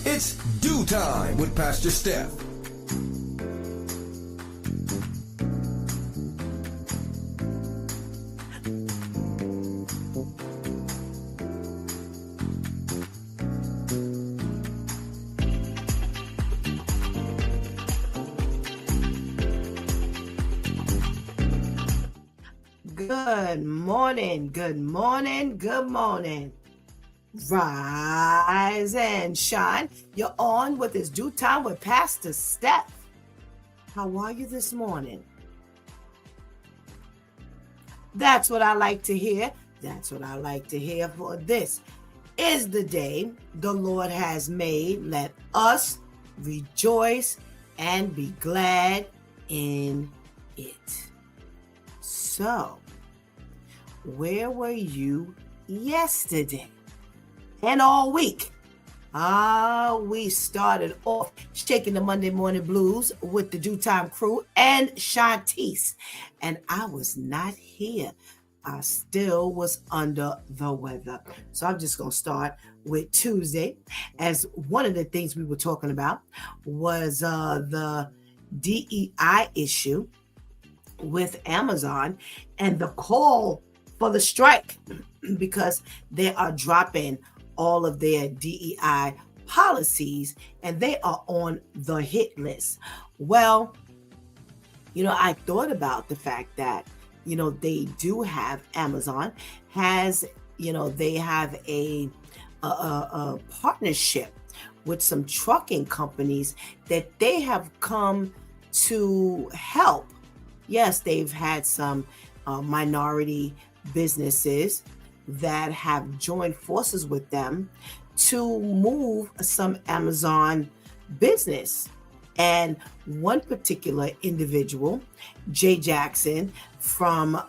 It's Dew Time with Pastor Steph. Good morning, good morning, good morning. Rise and shine. You're on with this Dew Time with Pastor Steph. How are you this morning? That's what I like to hear. That's what I like to hear. For this is the day the Lord has made. Let us rejoice and be glad in it. So, where were you yesterday and all week? We started off shaking the Monday morning blues with the Dew Time crew and Shantice, and I was not here. I still was under the weather. So I'm just going to start with Tuesday, as one of the things we were talking about was the DEI issue with Amazon and the call for the strike because they are dropping all of their DEI policies and they are on the hit list. Well, I thought about the fact that, they do have Amazon has, they have a partnership with some trucking companies that they have come to help. Yes, they've had some minority businesses that have joined forces with them to move some Amazon business. And one particular individual, Jay Jackson from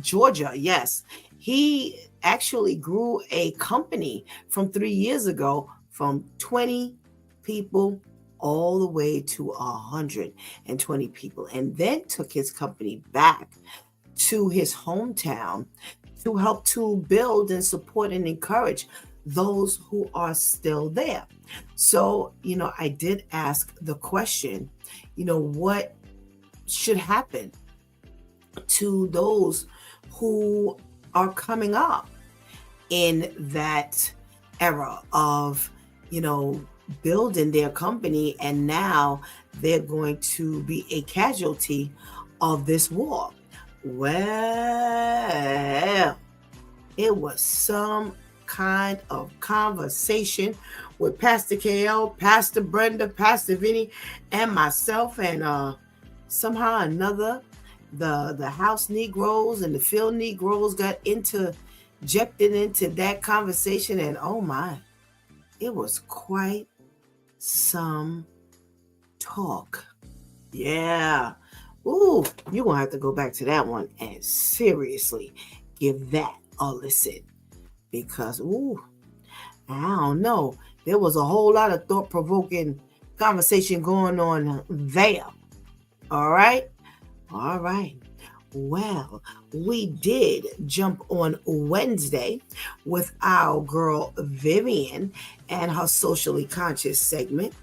Georgia, yes, he actually grew a company from 3 years ago from 20 people all the way to 120 people, and then took his company back to his hometown to help to build and support and encourage those who are still there. So, I did ask the question, what should happen to those who are coming up in that era of, building their company, and now they're going to be a casualty of this war. Well, it was some kind of conversation with Pastor KL, Pastor Brenda, Pastor Vinny, and myself, and somehow or another, the house Negroes and the field Negroes got interjected into that conversation, and oh my, it was quite some talk. Yeah. Ooh, you're going to have to go back to that one and seriously give that a listen. Because, I don't know. There was a whole lot of thought-provoking conversation going on there. All right? All right. Well, we did jump on Wednesday with our girl Vivian and her socially conscious segment.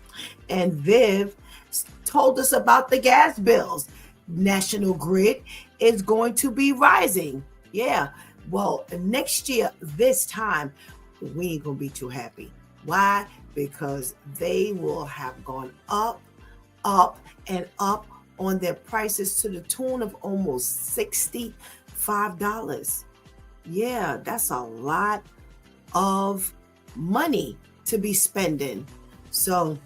And Viv told us about the gas bills. National Grid is going to be rising. Yeah. Well, next year, this time, we ain't going to be too happy. Why? Because they will have gone up, and up on their prices to the tune of almost $65. Yeah, that's a lot of money to be spending. So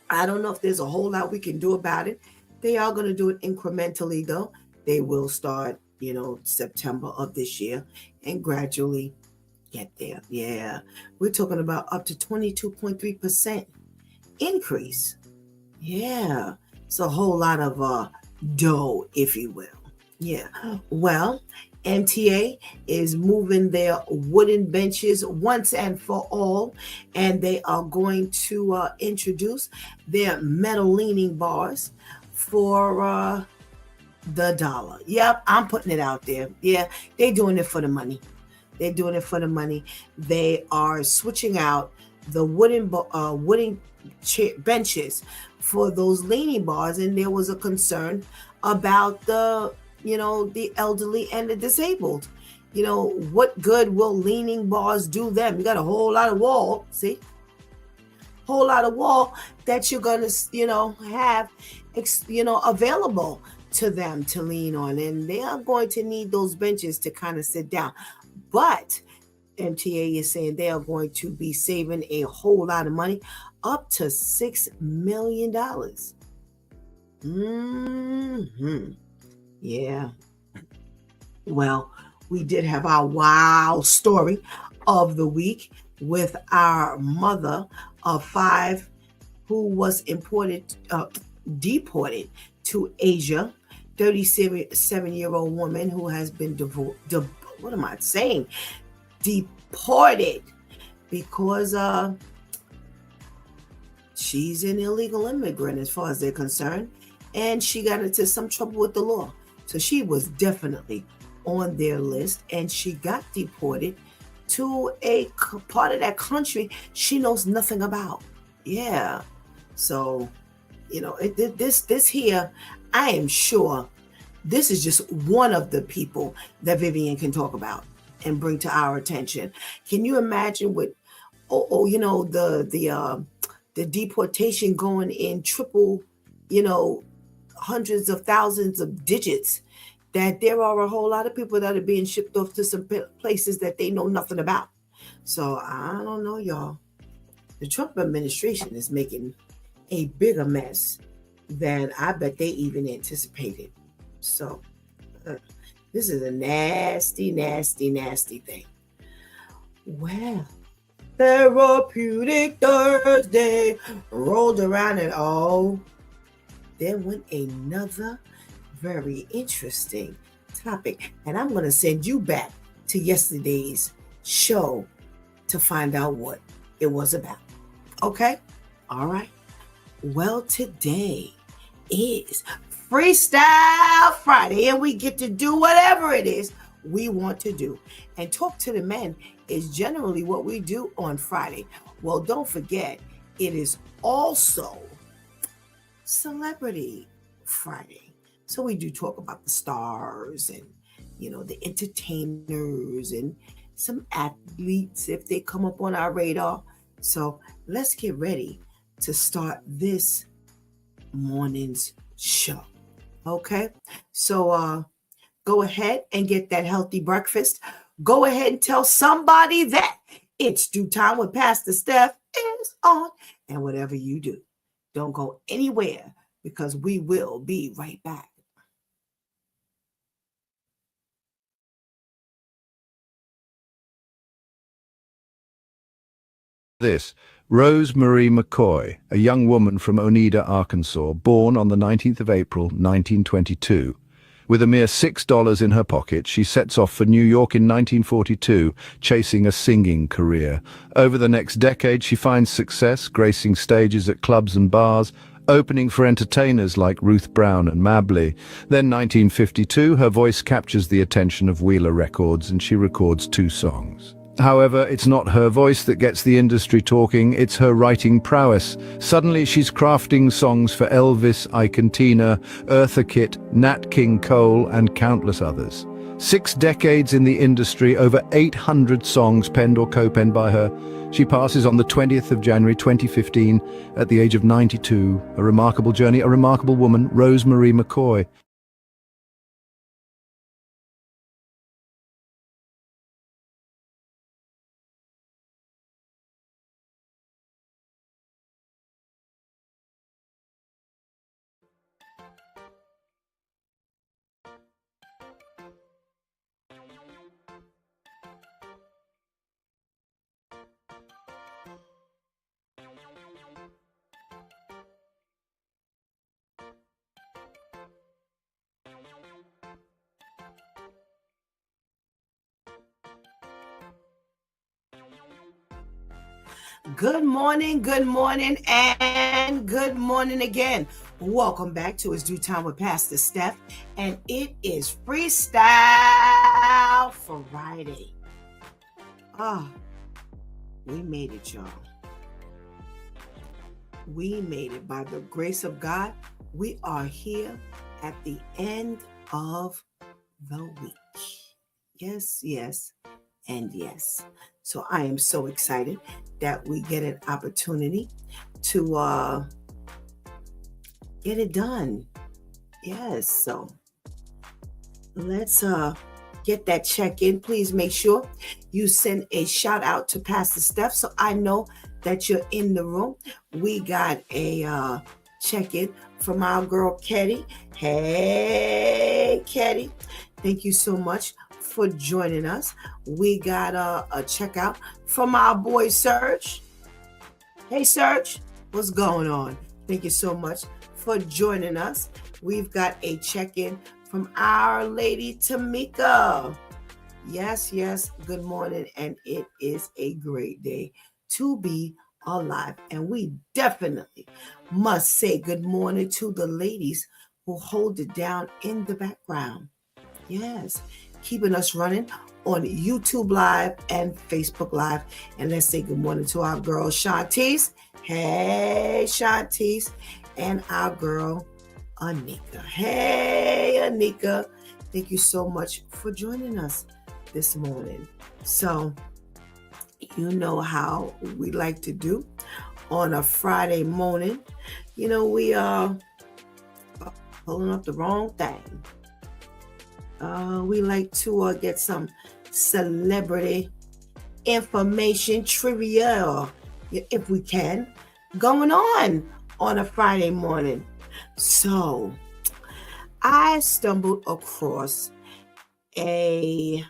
I don't know if there's a whole lot we can do about it. They are going to do it incrementally, though. They will start, September of this year and gradually get there. Yeah, we're talking about up to 22.3% increase. Yeah, it's a whole lot of dough, if you will. Yeah. Well, MTA is moving their wooden benches once and for all, and they are going to introduce their metal leaning bars for the $1. Yep, I'm putting it out there. Yeah, they're doing it for the money. They're doing it for the money. They are switching out the wooden benches for those leaning bars, and there was a concern about the elderly and the disabled. What good will leaning bars do them? You got a whole lot of wall, see? Whole lot of wall that you're gonna have available to them to lean on, and they are going to need those benches to kind of sit down. But MTA is saying they are going to be saving a whole lot of money, up to $6 million. Yeah. Well, we did have our wow story of the week with our mother of 5 who was deported to Asia. 37-year-old woman who has been deported because she's an illegal immigrant as far as they're concerned, and she got into some trouble with the law. So she was definitely on their list, and she got deported to a part of that country she knows nothing about. Yeah. So, this here, I am sure this is just one of the people that Vivian can talk about and bring to our attention. Can you imagine what, the deportation going in triple, hundreds of thousands of digits, that there are a whole lot of people that are being shipped off to some places that they know nothing about. So I don't know, y'all. The Trump administration is making a bigger mess than I bet they even anticipated. So this is a nasty, nasty, nasty thing. Well, Therapeutic Thursday rolled around, and then went another very interesting topic. And I'm going to send you back to yesterday's show to find out what it was about. Okay? All right. Well, today is Freestyle Friday, and we get to do whatever it is we want to do. And talk to the men is generally what we do on Friday. Well, don't forget, it is also Celebrity Friday. So we do talk about the stars and, the entertainers and some athletes if they come up on our radar. So let's get ready to start this morning's show. Okay? So go ahead and get that healthy breakfast. Go ahead and tell somebody that it's Due Time with Pastor Steph is on. And whatever you do, don't go anywhere, because we will be right back. This, Rose Marie McCoy, a young woman from Oneida, Arkansas, born on the 19th of April, 1922. With a mere $6 in her pocket, she sets off for New York in 1942, chasing a singing career. Over the next decade, she finds success, gracing stages at clubs and bars, opening for entertainers like Ruth Brown and Mabley. Then 1952, her voice captures the attention of Wheeler Records, and she records 2 songs. However, it's not her voice that gets the industry talking, it's her writing prowess. Suddenly she's crafting songs for Elvis, Ike Tina, Eartha Kitt, Nat King Cole, and countless others. 6 decades in the industry, over 800 songs penned or co-penned by her. She passes on the 20th of January 2015 at the age of 92. A remarkable journey, a remarkable woman, Rose Marie McCoy. Good morning, and good morning again. Welcome back to It's Due Time with Pastor Steph, and it is Freestyle Friday. Ah, we made it, y'all. We made it by the grace of God. We are here at the end of the week. Yes, yes, and yes. So I am so excited that we get an opportunity to get it done. Yes, so let's get that check in. Please make sure you send a shout out to Pastor Steph so I know that you're in the room. We got a check in from our girl Ketty. Hey Ketty, thank you so much for joining us. We got a check out from our boy Serge. Hey Serge, what's going on? Thank you so much for joining us. We've got a check in from our lady Tamika. Yes, yes, good morning. And it is a great day to be alive. And we definitely must say good morning to the ladies who hold it down in the background. Yes, keeping us running on YouTube Live and Facebook Live. And let's say good morning to our girl Shantice. Hey, Shantice. And our girl Anika. Hey, Anika. Thank you so much for joining us this morning. So, you know how we like to do on a Friday morning. You know, we are pulling up the wrong thing. We like to get some celebrity information, trivia, if we can, going on a Friday morning. So, I stumbled across a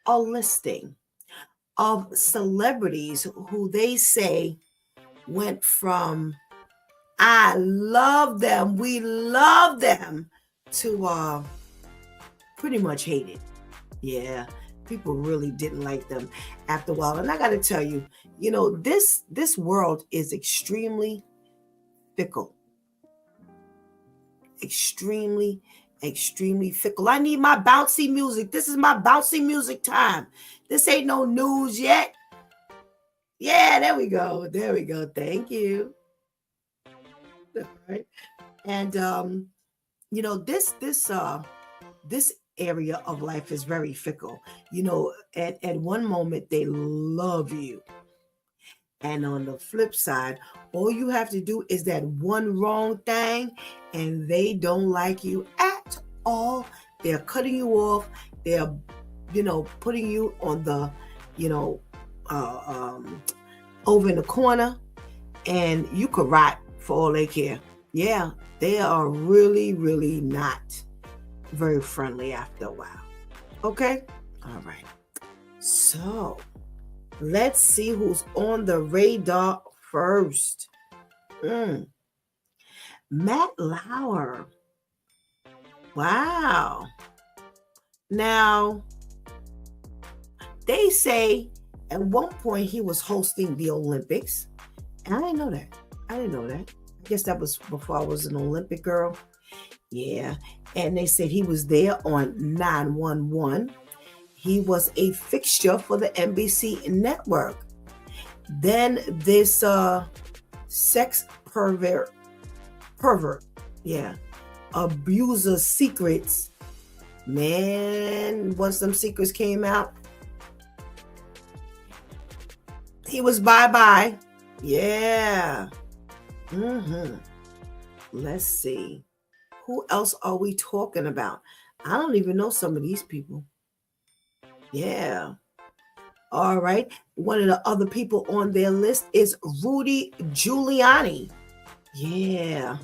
listing of celebrities who they say went from I love them, we love them, to pretty much hated. Yeah, people really didn't like them after a while. And I got to tell you, you know, this world is extremely fickle. Extremely fickle. I need my bouncy music. This is my bouncy music time. This ain't no news yet. Yeah, there we go. There we go. Thank you. All right. And you know, this area of life is very fickle. You know, at one moment they love you. And on the flip side, all you have to do is that one wrong thing and they don't like you at all. They're cutting you off. They're, you know, putting you on the, you know, over in the corner, and you could rot for all they care. Yeah, they are really, really not very friendly after a while. Okay? All right. So, let's see who's on the radar first. Matt Lauer. Wow. Now, they say at one point he was hosting the Olympics. And I didn't know that. I guess that was before I was an Olympic girl. Yeah. And they said he was there on 911. He was a fixture for the NBC network. Then this sex pervert, yeah, abuser secrets. Man, once them secrets came out, he was bye-bye. Yeah. Let's see. Who else are we talking about? I don't even know some of these people. Yeah. All right. One of the other people on their list is Rudy Giuliani. Yeah.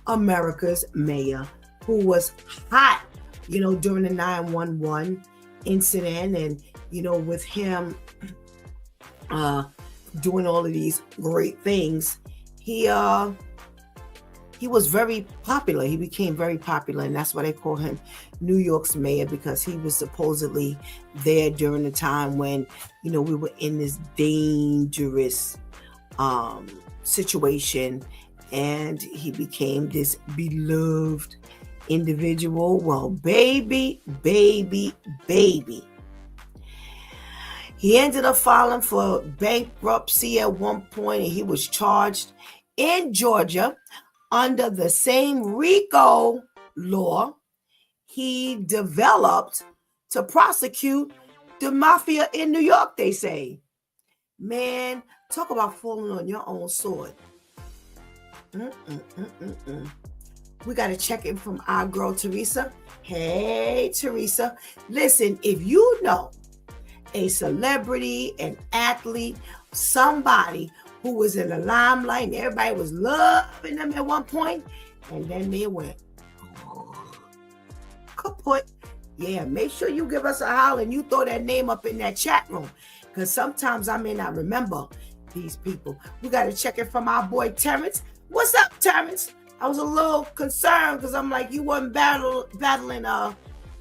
America's mayor, who was hot, you know, during the 911 incident, and, you know, with him doing all of these great things, he was very popular. He became very popular, and that's why they call him New York's mayor, because he was supposedly there during the time when, you know, we were in this dangerous situation, and he became this beloved individual. Well, baby. He ended up filing for bankruptcy at one point, and he was charged in Georgia under the same RICO law he developed to prosecute the mafia in New York, they say. Man, talk about falling on your own sword. We got to check in from our girl, Teresa. Hey, Teresa. Listen, if you know a celebrity, an athlete, somebody who was in the limelight and everybody was loving them at one point, and then they went kaput. Yeah, make sure you give us a holler and you throw that name up in that chat room, because sometimes I may not remember these people. We got to check it from our boy Terrence. What's up, Terrence? I was a little concerned because I'm like, you wasn't battling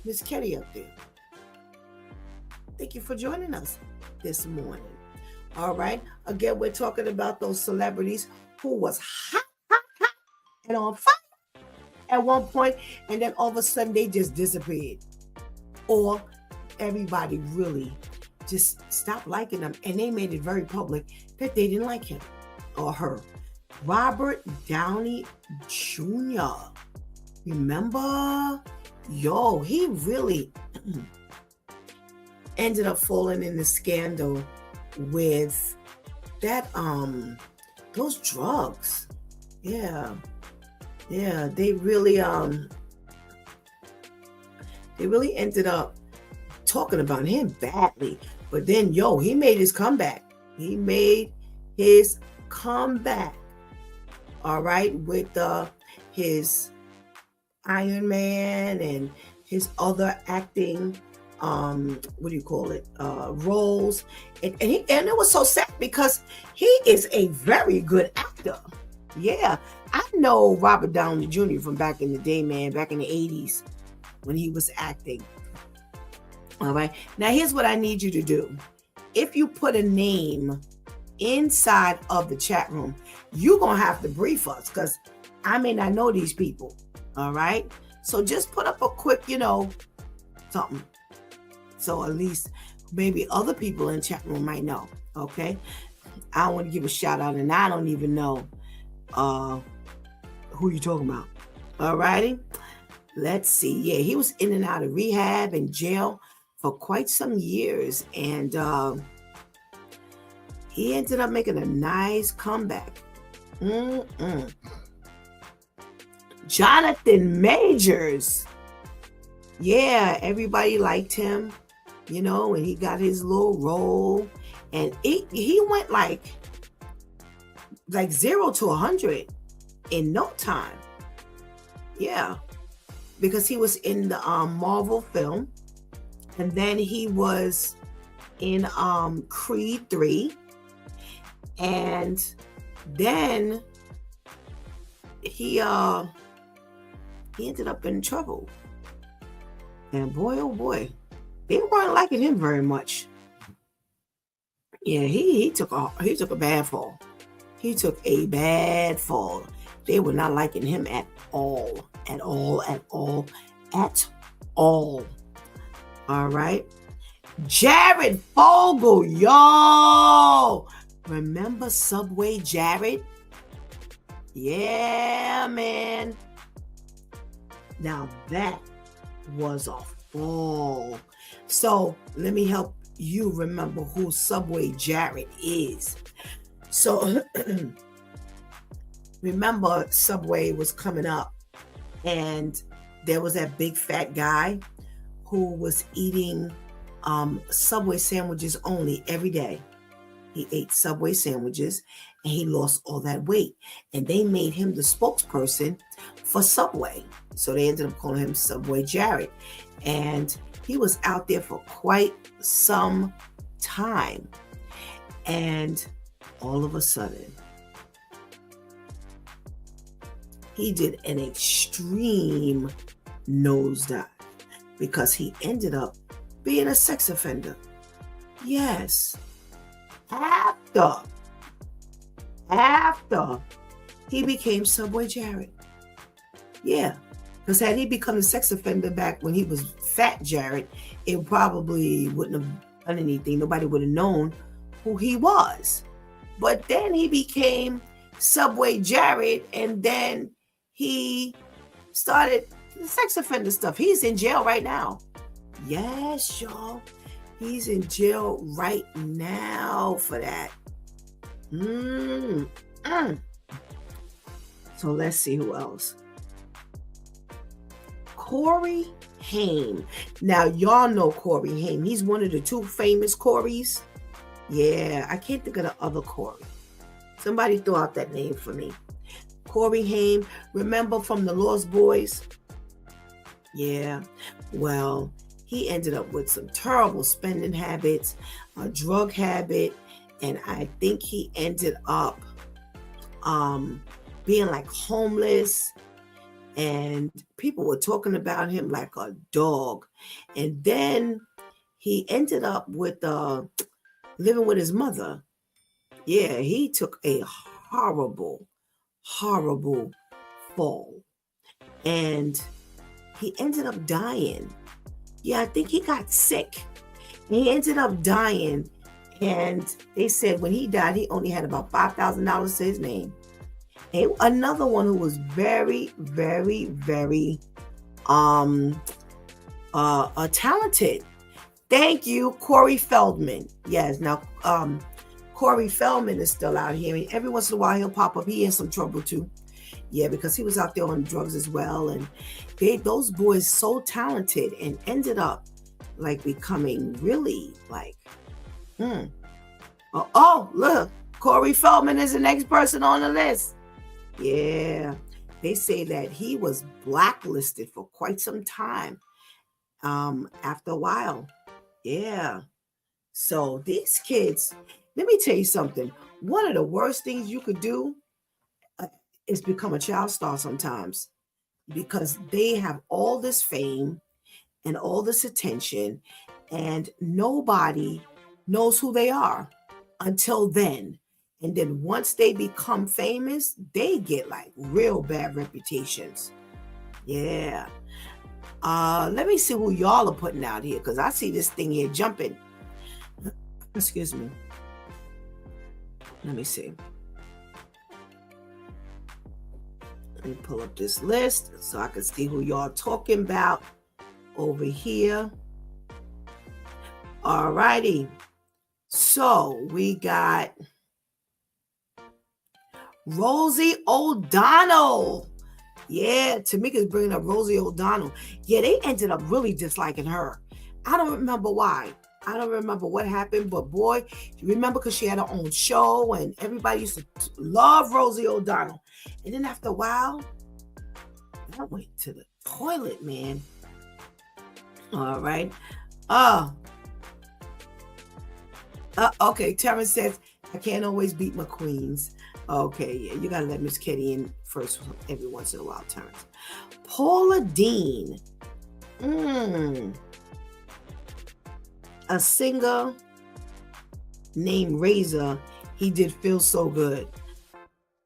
Miss Kelly up there. Thank you for joining us this morning. All right. Again, we're talking about those celebrities who was hot and on fire at one point, and then all of a sudden they just disappeared. Or everybody really just stopped liking them, and they made it very public that they didn't like him or her. Robert Downey Jr. Remember? Yo, he really ended up falling in the scandal with that those drugs. Yeah, they really ended up talking about him badly. But then he made his comeback. All right, with his Iron Man and his other acting roles, and it was so sad because he is a very good actor. Yeah, I know Robert Downey Jr. from back in the day, man, back in the 80s when he was acting. All right, now here's what I need you to do. If you put a name inside of the chat room, you're gonna have to brief us, because I may not know these people. All right, so just put up a quick something, so at least maybe other people in chat room might know. Okay, I want to give a shout out, and I don't even know who you talking about. All righty, let's see. Yeah, he was in and out of rehab and jail for quite some years, and he ended up making a nice comeback. Jonathan Majors. Yeah, everybody liked him, and he got his little role, and he went like 0 to 100 in no time. Yeah, because he was in the Marvel film, and then he was in Creed 3, and then he ended up in trouble. And boy, oh boy, they weren't liking him very much. Yeah, he took a bad fall. He took a bad fall. They were not liking him at all. All right. Jared Fogle, yo. Remember Subway Jared? Yeah, man. Now that was a fall. So let me help you remember who Subway Jared is. So remember, Subway was coming up, and there was that big fat guy who was eating Subway sandwiches only every day. He ate Subway sandwiches, and he lost all that weight. And they made him the spokesperson for Subway. So they ended up calling him Subway Jared. And he was out there for quite some time. And all of a sudden, he did an extreme nosedive because he ended up being a sex offender. Yes. After he became Subway Jared. Yeah. Because had he become a sex offender back when he was Fat Jared, it probably wouldn't have done anything, nobody would have known who he was. But then he became Subway Jared, and then he started sex offender stuff. He's in jail right now. Yes, y'all. He's in jail right now for that. So let's see who else. Corey Haim. Now, y'all know Corey Haim. He's one of the two famous Corys. Yeah, I can't think of the other Corey. Somebody throw out that name for me. Corey Haim. Remember from the Lost Boys? Yeah. Well, he ended up with some terrible spending habits, a drug habit, and I think he ended up being like homeless, and people were talking about him like a dog. And then he ended up with living with his mother. Yeah, he took a horrible fall, and he ended up dying. Yeah, I think he got sick. He ended up dying, and they said when he died, he only had about $5,000 to his name. And another one who was very, very, very talented. Thank you, Corey Feldman. Yes, now Corey Feldman is still out here, and every once in a while he'll pop up. He in some trouble too. Yeah, because he was out there on drugs as well. And those boys so talented and ended up like becoming really like, oh, look, Corey Feldman is the next person on the list. Yeah, they say that he was blacklisted for quite some time after a while. Yeah. So these kids, let me tell you something. One of the worst things you could do is become a child star sometimes, because they have all this fame and all this attention, and nobody knows who they are until then. And then once they become famous, they get like real bad reputations. Yeah. Let me see who y'all are putting out here, because I see this thing here jumping. Excuse me. Let me see. Let me pull up this list so I can see who y'all talking about over here. All righty. So we got Rosie O'Donnell. Yeah, Tamika's bringing up Rosie O'Donnell. Yeah, they ended up really disliking her. I don't remember why. I don't remember what happened, but boy, you remember, because she had her own show and everybody used to love Rosie O'Donnell. And then after a while, that went to the toilet, man. All right. Okay, Terrence says, I can't always beat my queens. Okay, yeah, you gotta let Miss Kitty in first every once in a while, Terrence. Paula Dean. A singer named Razor. He did Feel So Good.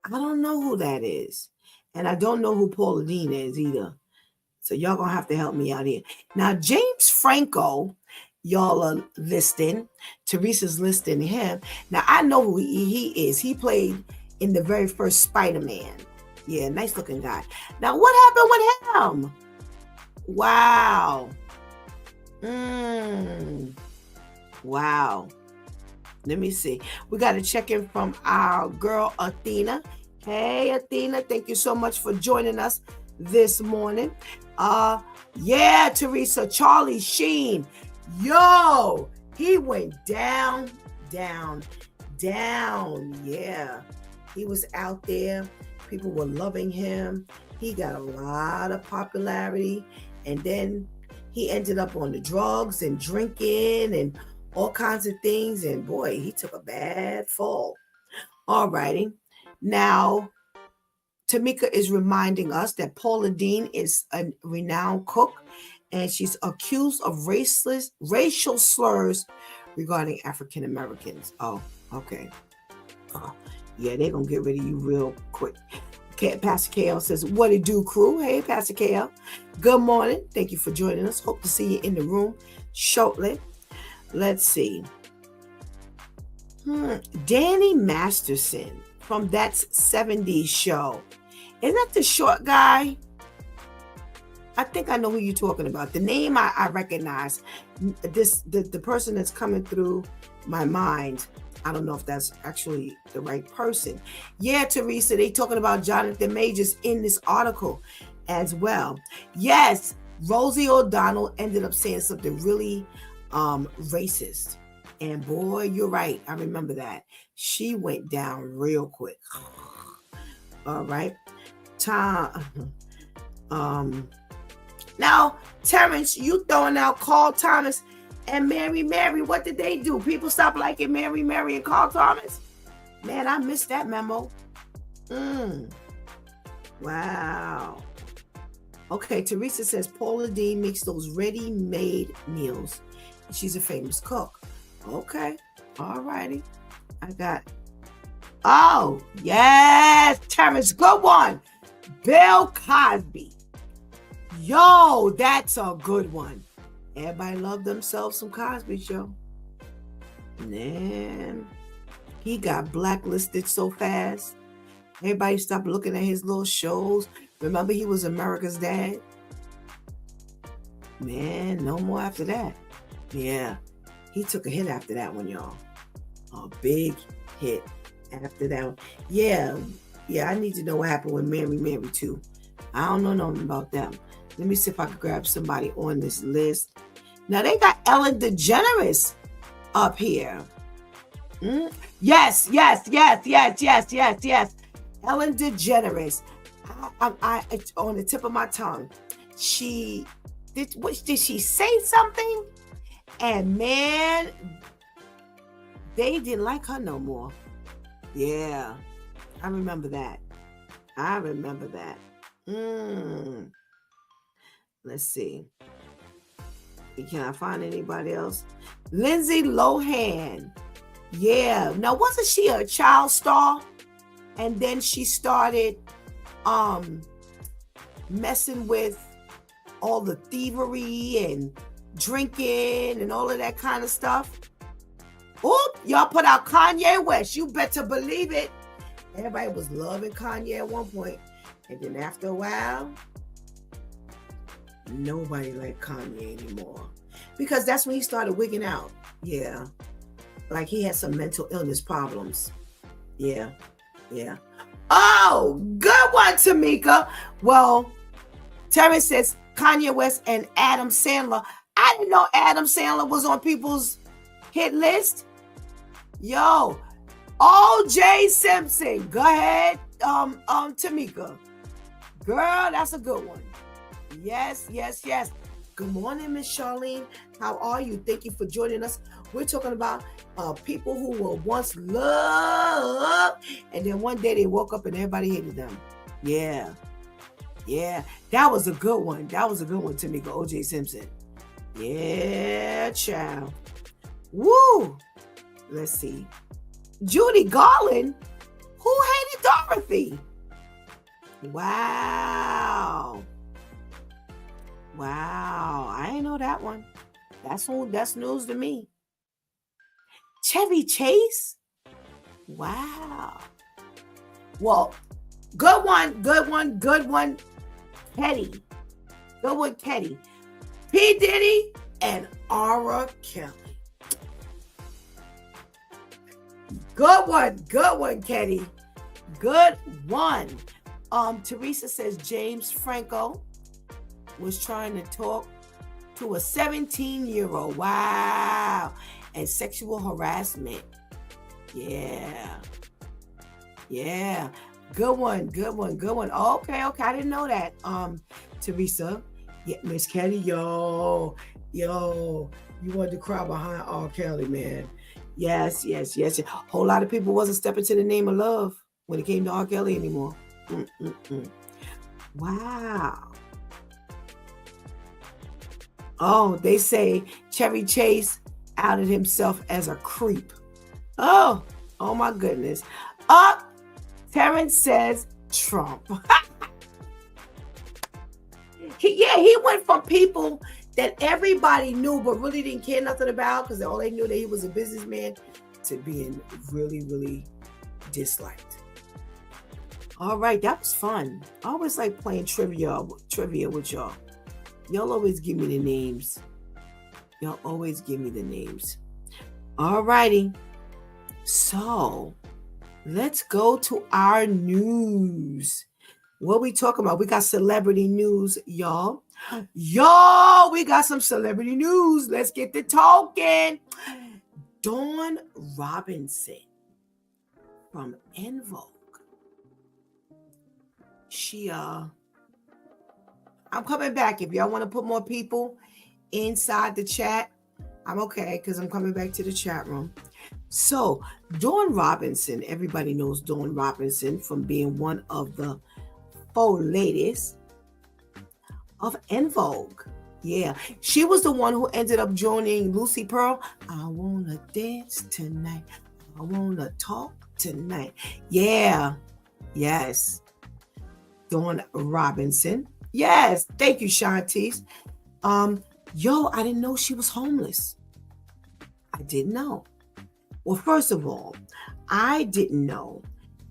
I don't know who that is. And I don't know who Paula Dean is either. So y'all gonna have to help me out here. Now, James Franco, y'all are listing. Teresa's listing him. Now, I know who he is. He played in the very first Spider-Man. Yeah, nice looking guy. Now, what happened with him? Wow. Wow. Let me see. We got to check in from our girl, Athena. Hey, Athena, thank you so much for joining us this morning. Yeah, Teresa, Charlie Sheen. Yo, he went down. Yeah, he was out there. People were loving him. He got a lot of popularity. And then he ended up on the drugs and drinking and all kinds of things. And boy, he took a bad fall. All righty. Now, Tamika is reminding us that Paula Dean is a renowned cook, and she's accused of racial slurs regarding African Americans. Oh, okay. Yeah, they're going to get rid of you real quick. Okay, Pastor KL says, what it do, crew? Hey, Pastor KL. Good morning. Thank you for joining us. Hope to see you in the room shortly. Let's see. Danny Masterson from That's 70s Show. Isn't that the short guy? I think I know who you're talking about. The name I recognize. The person that's coming through my mind. I don't know if that's actually the right person. Yeah, Teresa, they talking about Jonathan Majors in this article as well. Yes, Rosie O'Donnell ended up saying something really racist. And boy, you're right. I remember that. She went down real quick. All right. Now, Terrence, you throwing out Carl Thomas and Mary. What did they do? People stop liking Mary and Carl Thomas? Man, I missed that memo. Wow. Okay, Teresa says Paula Deen makes those ready-made meals. She's a famous cook. Okay. All righty. Oh, yes, Terrence, good one. Bill Cosby. Yo, that's a good one. Everybody loved themselves some Cosby Show. Man, he got blacklisted so fast. Everybody stopped looking at his little shows. Remember, he was America's Dad? Man, no more after that. Yeah, he took a hit after that one, y'all. A big hit after that one. Yeah, I need to know what happened with Mary too. I don't know nothing about them. Let me see if I can grab somebody on this list. Now, they got Ellen DeGeneres up here. Yes. Ellen DeGeneres. It's on the tip of my tongue. Did she say something? And man, they didn't like her no more. Yeah, I remember that. Let's see. Can I find anybody else? Lindsay Lohan. Yeah. Now, wasn't she a child star? And then she started messing with all the thievery and drinking and all of that kind of stuff. Oop, y'all put out Kanye West. You better believe it. Everybody was loving Kanye at one point. And then after a while, nobody liked Kanye anymore. Because that's when he started wigging out. Yeah. Like he had some mental illness problems. Yeah. Oh, good one, Tamika. Well, Terry says Kanye West and Adam Sandler. I didn't know Adam Sandler was on people's hit list. Yo, O.J. Simpson. Go ahead, Tamika. Girl, that's a good one. Yes. Good morning, Miss Charlene. How are you? Thank you for joining us. We're talking about people who were once loved, and then one day they woke up and everybody hated them. Yeah. That was a good one. Tamika. O.J. Simpson. Yeah, child. Woo. Let's see. Judy Garland, who hated Dorothy? Wow. I didn't know that one. That's news to me. Chevy Chase? Wow. Well, good one. Petty. Good one, Petty. P. Diddy and R. Kelly. Good one, Kenny. Good one. Teresa says James Franco was trying to talk to a 17-year-old. Wow. And sexual harassment. Yeah. Good one. Okay. I didn't know that. Teresa. Yeah, Miss Kelly, yo, you wanted to cry behind R. Kelly, man. Yes. A whole lot of people wasn't stepping to the name of love when it came to R. Kelly anymore. Wow. Oh, they say Chevy Chase outed himself as a creep. Oh my goodness. Terrence says Trump. He went from people that everybody knew but really didn't care nothing about because all they knew that he was a businessman, to being really, really disliked. All right, that was fun. I always like playing trivia with y'all. Y'all always give me the names. Y'all always give me the names. All righty. So let's go to our news. What we talking about? We got celebrity news, y'all. Y'all, we got some celebrity news. Let's get the talking. Dawn Robinson from En Vogue. I'm coming back. If y'all want to put more people inside the chat, I'm okay because I'm coming back to the chat room. So, Dawn Robinson, everybody knows Dawn Robinson from being one of the 4 ladies of En Vogue. Yeah, she was the one who ended up joining Lucy Pearl. I want to dance tonight. I want to talk tonight. Yeah, yes. Dawn Robinson. Yes, thank you, Shantice. Yo, I didn't know she was homeless. I didn't know. Well, first of all, I didn't know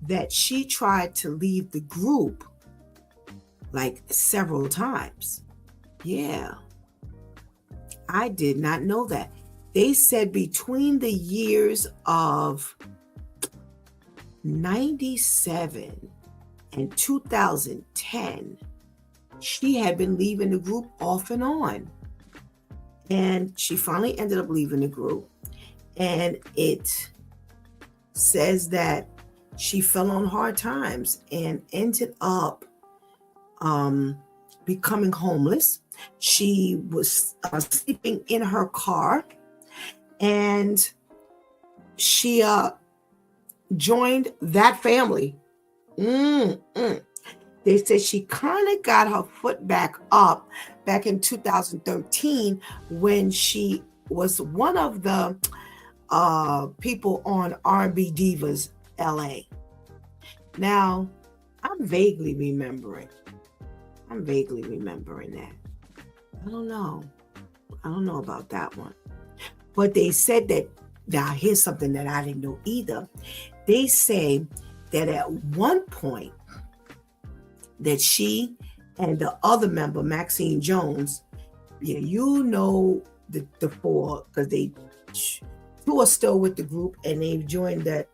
that she tried to leave the group like several times. Yeah. I did not know that. They said between the years of 97 and 2010, she had been leaving the group off and on. And she finally ended up leaving the group. And it says that she fell on hard times and ended up becoming homeless. She was sleeping in her car, and she joined that family. They said she kind of got her foot back up back in 2013 when she was one of the people on R&B Divas LA. Now, I'm vaguely remembering that. I don't know about that one. But they said that, now here's something that I didn't know either. They say that at one point that she and the other member, Maxine Jones, yeah, you know the 4, because they 2 are still with the group, and they've joined that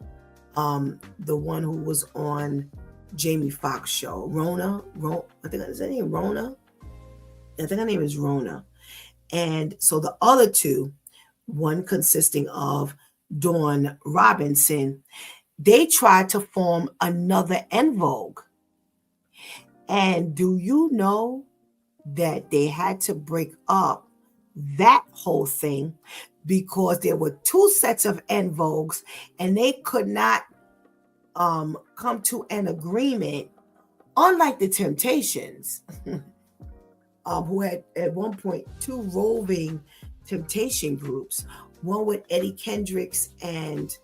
the one who was on Jamie Foxx show, Rona. I think is her name Rona. I think her name is Rona. And so the other 2, one consisting of Dawn Robinson, they tried to form another En Vogue. And do you know that they had to break up that whole thing because there were 2 sets of En Vogues and they could not come to an agreement, unlike the Temptations, who had at one point 2 roving Temptation groups, one with Eddie Kendricks and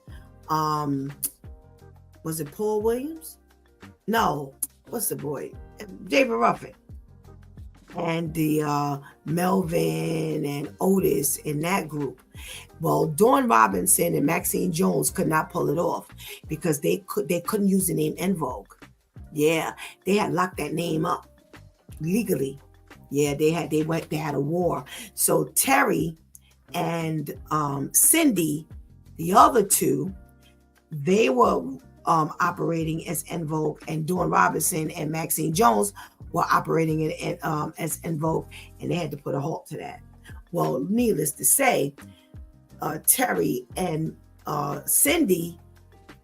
was it Paul Williams? No, what's the boy? David Ruffin. And the Melvin and Otis in that group. Well, Dawn Robinson and Maxine Jones could not pull it off because they couldn't use the name En Vogue. Yeah, they had locked that name up legally. Yeah, they had a war. So Terry and Cindy, the other 2, they were operating as En Vogue, and Dawn Robinson and Maxine Jones were operating as En Vogue, and they had to put a halt to that. Well, needless to say, Terry and Cindy,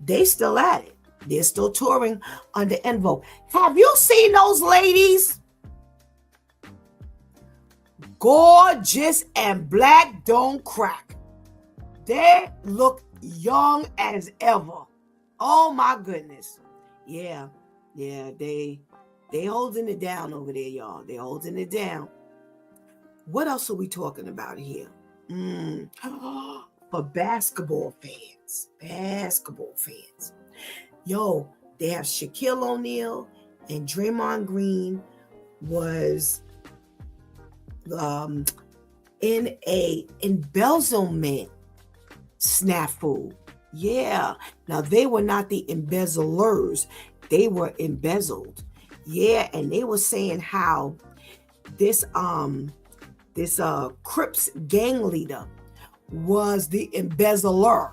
they still at it. They're still touring under En Vogue. Have you seen those ladies? Gorgeous and black don't crack. They look young as ever. Oh my goodness. Yeah, they holding it down over there, y'all. They holding it down. What else are we talking about here? For basketball fans. Yo, they have Shaquille O'Neal and Draymond Green was in a embezzlement snafu. Yeah. Now they were not the embezzlers. They were embezzled. Yeah, and they were saying how this Crips gang leader was the embezzler.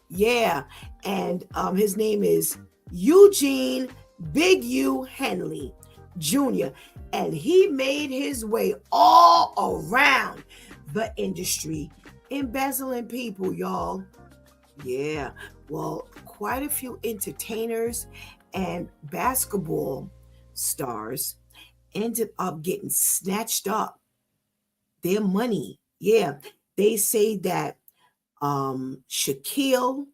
Yeah, and his name is Eugene Big U Henley Jr. And he made his way all around the industry, embezzling people, y'all. Yeah, well, quite a few entertainers and basketball stars ended up getting snatched up their money. Yeah, they say that Shaquille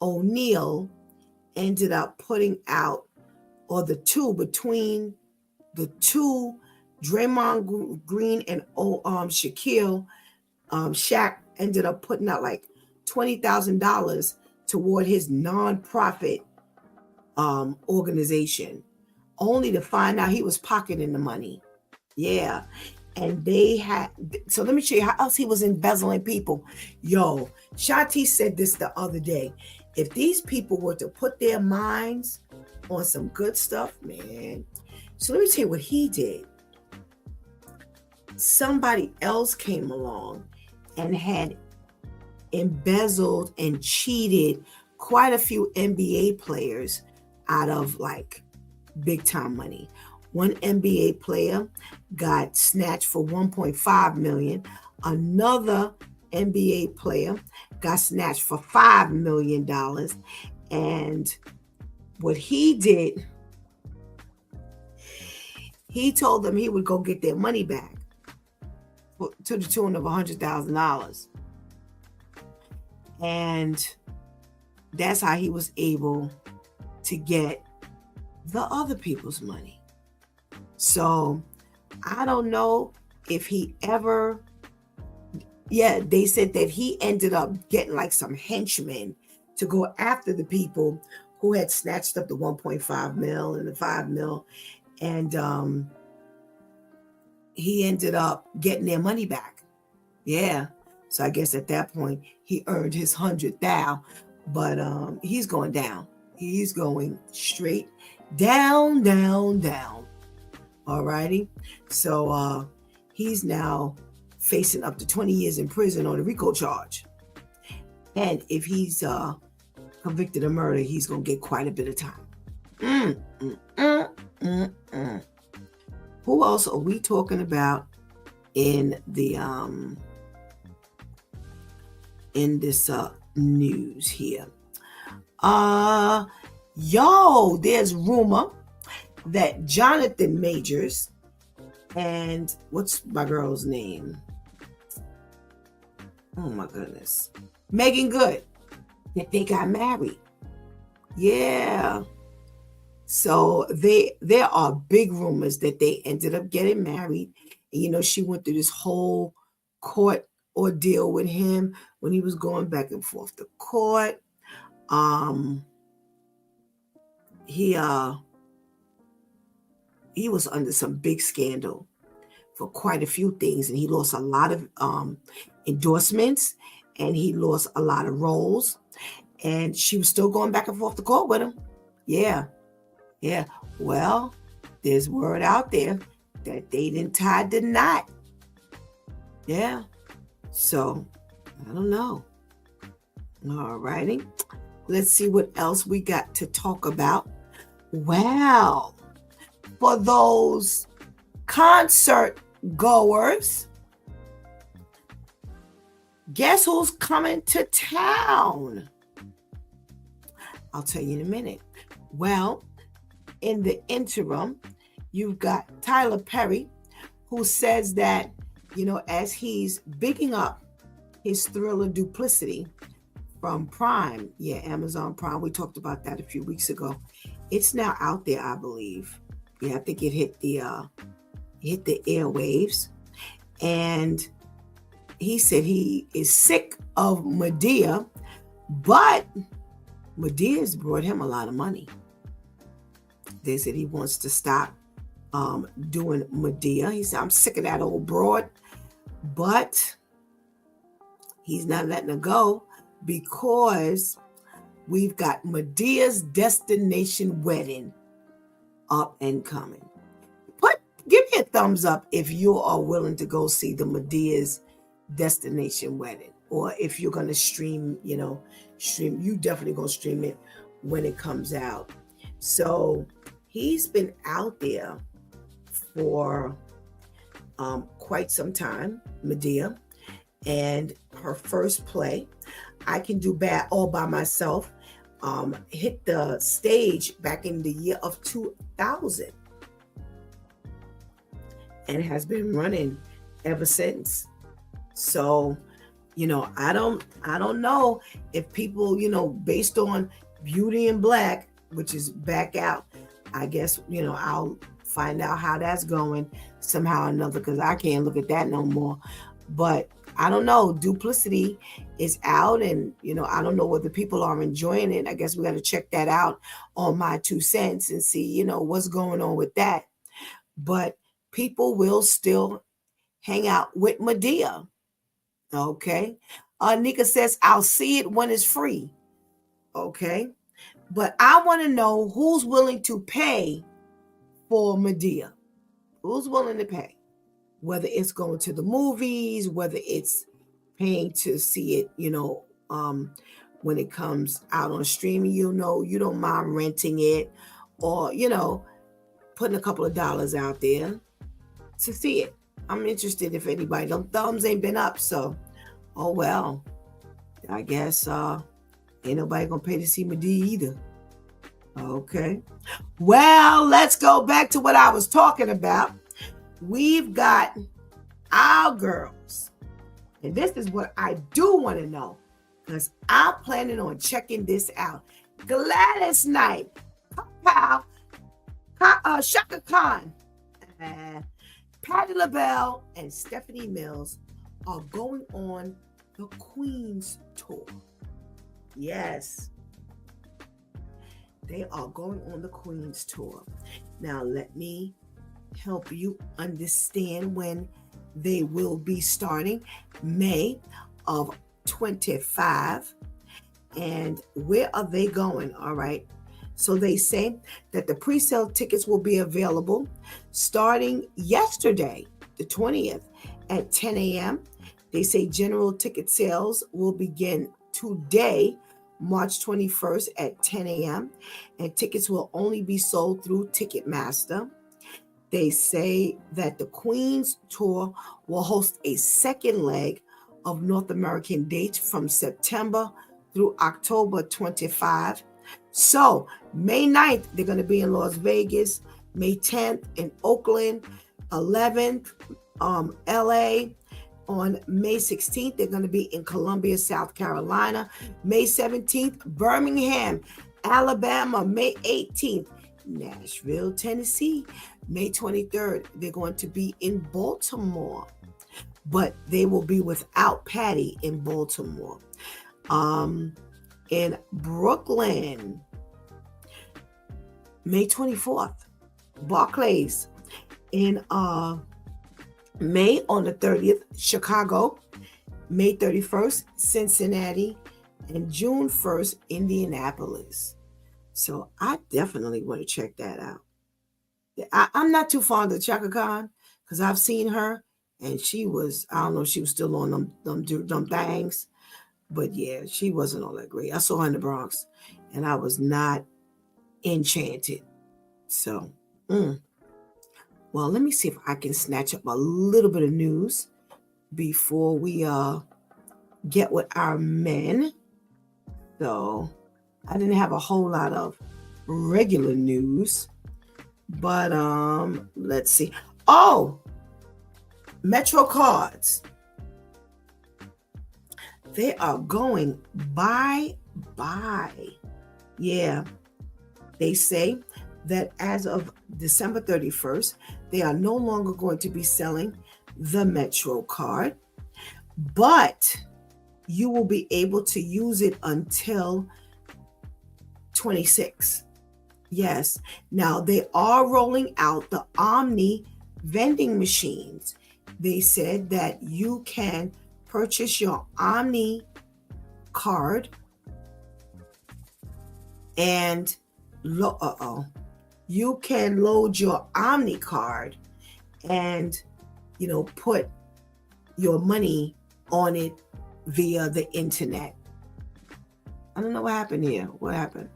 O'Neal ended up putting out, or between the two, Draymond Green and Shaquille, Shaq ended up putting out like $20,000 toward his nonprofit organization, only to find out he was pocketing the money. Yeah. And so let me show you how else he was embezzling people. Yo, Shanti said this the other day. If these people were to put their minds on some good stuff, man. So let me tell you what he did. Somebody else came along and had embezzled and cheated quite a few NBA players out of like big time money. One NBA player got snatched for $1.5 million. Another NBA player got snatched for $5 million. And what he did, he told them he would go get their money back to the tune of $100,000. And that's how he was able to get the other people's money. So I don't know if he ever, they said that he ended up getting like some henchmen to go after the people who had snatched up the 1.5 mil and the 5 mil. And he ended up getting their money back. Yeah. So I guess at that point he earned his 100,000, but he's going down. He's going straight down, down, down. Alrighty. So he's now facing up to 20 years in prison on a RICO charge. And if he's convicted of murder, he's going to get quite a bit of time. Who else are we talking about in the in this news here? There's rumor that Jonathan Majors and what's my girl's name? Oh my goodness. Megan Good, that they got married. Yeah. So there are big rumors that they ended up getting married. And, she went through this whole court ordeal with him when he was going back and forth to court. He was under some big scandal for quite a few things, and he lost a lot of endorsements, and he lost a lot of roles, and she was still going back and forth to court with him. Yeah. Well, there's word out there that they didn't tie the knot. Yeah. So I don't know. All righty. Let's see what else we got to talk about. Well, for those concert goers, guess who's coming to town? I'll tell you in a minute. Well, in the interim, you've got Tyler Perry, who says that, as he's bigging up his Thriller Duplicity from Prime, Amazon Prime, we talked about that a few weeks ago. It's now out there, I believe. I think it hit the airwaves. And he said he is sick of Madea, but Madea's brought him a lot of money. They said he wants to stop doing Madea. He said, I'm sick of that old broad. But he's not letting her go because we've got Medea's destination wedding up and coming. Give me a thumbs up if you are willing to go see the Medea's destination wedding, or if you're going to stream, you definitely going to stream it when it comes out. So he's been out there for quite some time, Medea, and her first play, I Can Do Bad All By Myself, hit the stage back in the year of 2000 and has been running ever since. So, I don't know if people, based on Beauty in Black, which is back out, I guess, I'll find out how that's going somehow or another, because I can't look at that no more. But I don't know. Duplicity is out, and I don't know whether people are enjoying it. I guess we got to check that out on My 2 Cents and see, what's going on with that. But people will still hang out with Medea. Okay. Nika says, I'll see it when it's free. Okay. But I want to know who's willing to pay for Medea. Who's willing to pay? Whether it's going to the movies, whether it's paying to see it, when it comes out on streaming, you don't mind renting it, or, putting a couple of dollars out there to see it. I'm interested if anybody, them thumbs ain't been up, so, oh well, I guess ain't nobody gonna pay to see Medea either. Okay. Well, let's go back to what I was talking about. We've got our girls, and this is what I do want to know, because I'm planning on checking this out. Gladys Knight, Shaka Khan, Patti LaBelle, and Stephanie Mills are going on the Queen's Tour. Yes, they are going on the Queen's Tour. Now, let me help you understand when they will be starting. May of 25. And where are they going? All right. So they say that the pre-sale tickets will be available starting yesterday, the 20th, at 10 a.m. They say general ticket sales will begin today, March 21st at 10 a.m. And tickets will only be sold through Ticketmaster. They say that the Queen's Tour will host a second leg of North American dates from September through October 25. So May 9th, they're going to be in Las Vegas. May 10th in Oakland. 11th, LA. On May 16th, they're going to be in Columbia, South Carolina. May 17th, Birmingham, Alabama. May 18th, Nashville, Tennessee. May 23rd, they're going to be in Baltimore, but they will be without Patti in Baltimore. In Brooklyn, May 24th, Barclays. In May on the 30th, Chicago. May 31st, Cincinnati. And June 1st, Indianapolis. So I definitely want to check that out. I'm not too fond of Chaka Khan, because I've seen her, and she was, I don't know if she was still on them things, but yeah, she wasn't all that great. I saw her in the Bronx, and I was not enchanted. So, well, let me see if I can snatch up a little bit of news before we get with our men. So, I didn't have a whole lot of regular news. But let's see. Oh, Metro cards. They are going bye-bye. Yeah. They say that as of December 31st, they are no longer going to be selling the Metro card, but you will be able to use it until 26. Yes. Now they are rolling out the Omni vending machines they said that you can purchase your Omni card and you can load your Omni card and put your money on it via the internet. I don't know what happened here. What happened?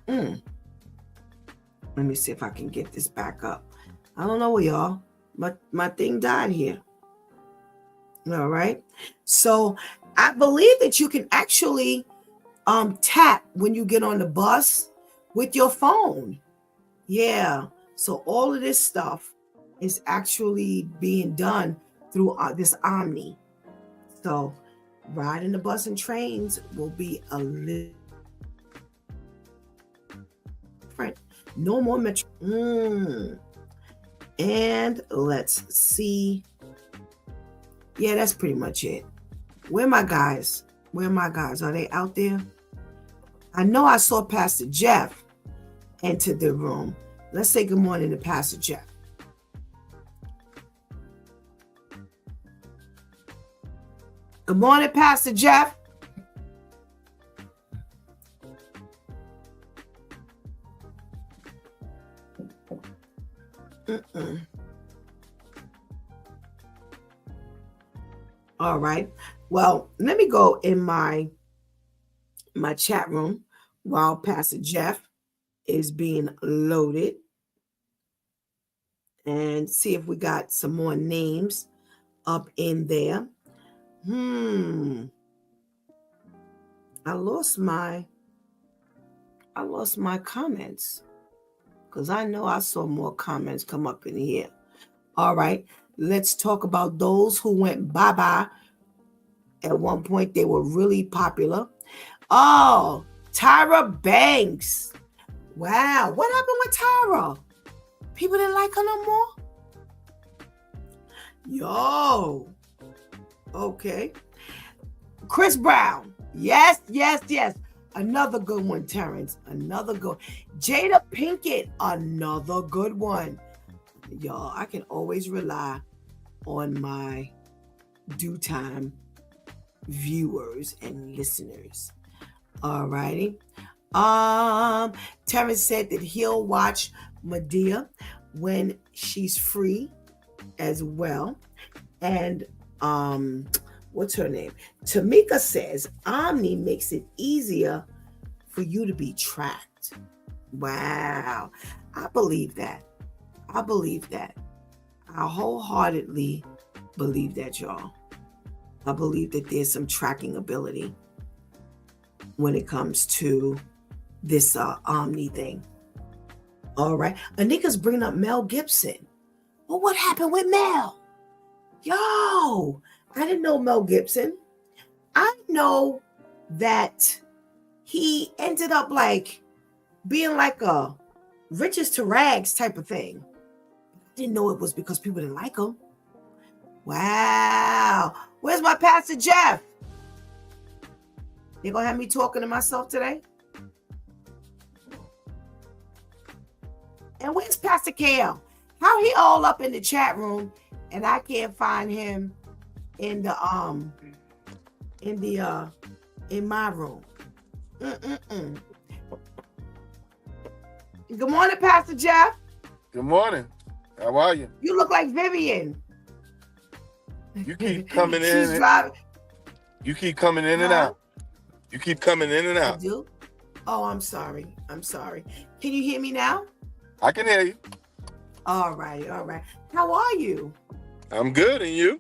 Let me see if I can get this back up. I don't know, y'all. My thing died here. All right. So I believe that you can actually tap when you get on the bus with your phone. Yeah. So all of this stuff is actually being done through this Omni. So riding the bus and trains will be a little different. No more metro. And let's see. Yeah, that's pretty much it. Where are my guys? Are they out there? I know I saw Pastor Jeff enter the room. Let's say good morning to Pastor Jeff. Good morning, Pastor Jeff. All right. Well, let me go in my chat room while Pastor Jeff is being loaded and see if we got some more names up in there. I lost my comments because I know I saw more comments come up in here. All right, let's talk about those who went bye-bye. At one point, they were really popular. Oh, Tyra Banks. Wow, what happened with Tyra? People didn't like her no more? Yo. Okay. Chris Brown. Yes. Another good one, Terrence. Another good. Jada Pinkett. Another good one. Y'all, I can always rely on my due time viewers and listeners. All righty. Terrence said that he'll watch Madea when she's free as well. And what's her name? Tamika says Omni makes it easier for you to be tracked. Wow. I believe that. I wholeheartedly believe that, y'all. I believe that there's some tracking ability when it comes to this Omni thing. All right. Anika's bringing up Mel Gibson. Well, what happened with Mel? Yo, I didn't know Mel Gibson. I know that he ended up like being like a riches to rags type of thing. I didn't know it was because people didn't like him. Wow. Where's my Pastor Jeff? They're going to have me talking to myself today? And where's Pastor KL? How he all up in the chat room and I can't find him in the in my room. Good morning, Pastor Jeff. Good morning. How are you? You look like Vivian. You keep coming in. You keep coming in and out. You keep coming in and out. I do? Oh, I'm sorry. Can you hear me now? I can hear you. All right. How are you? I'm good, and you?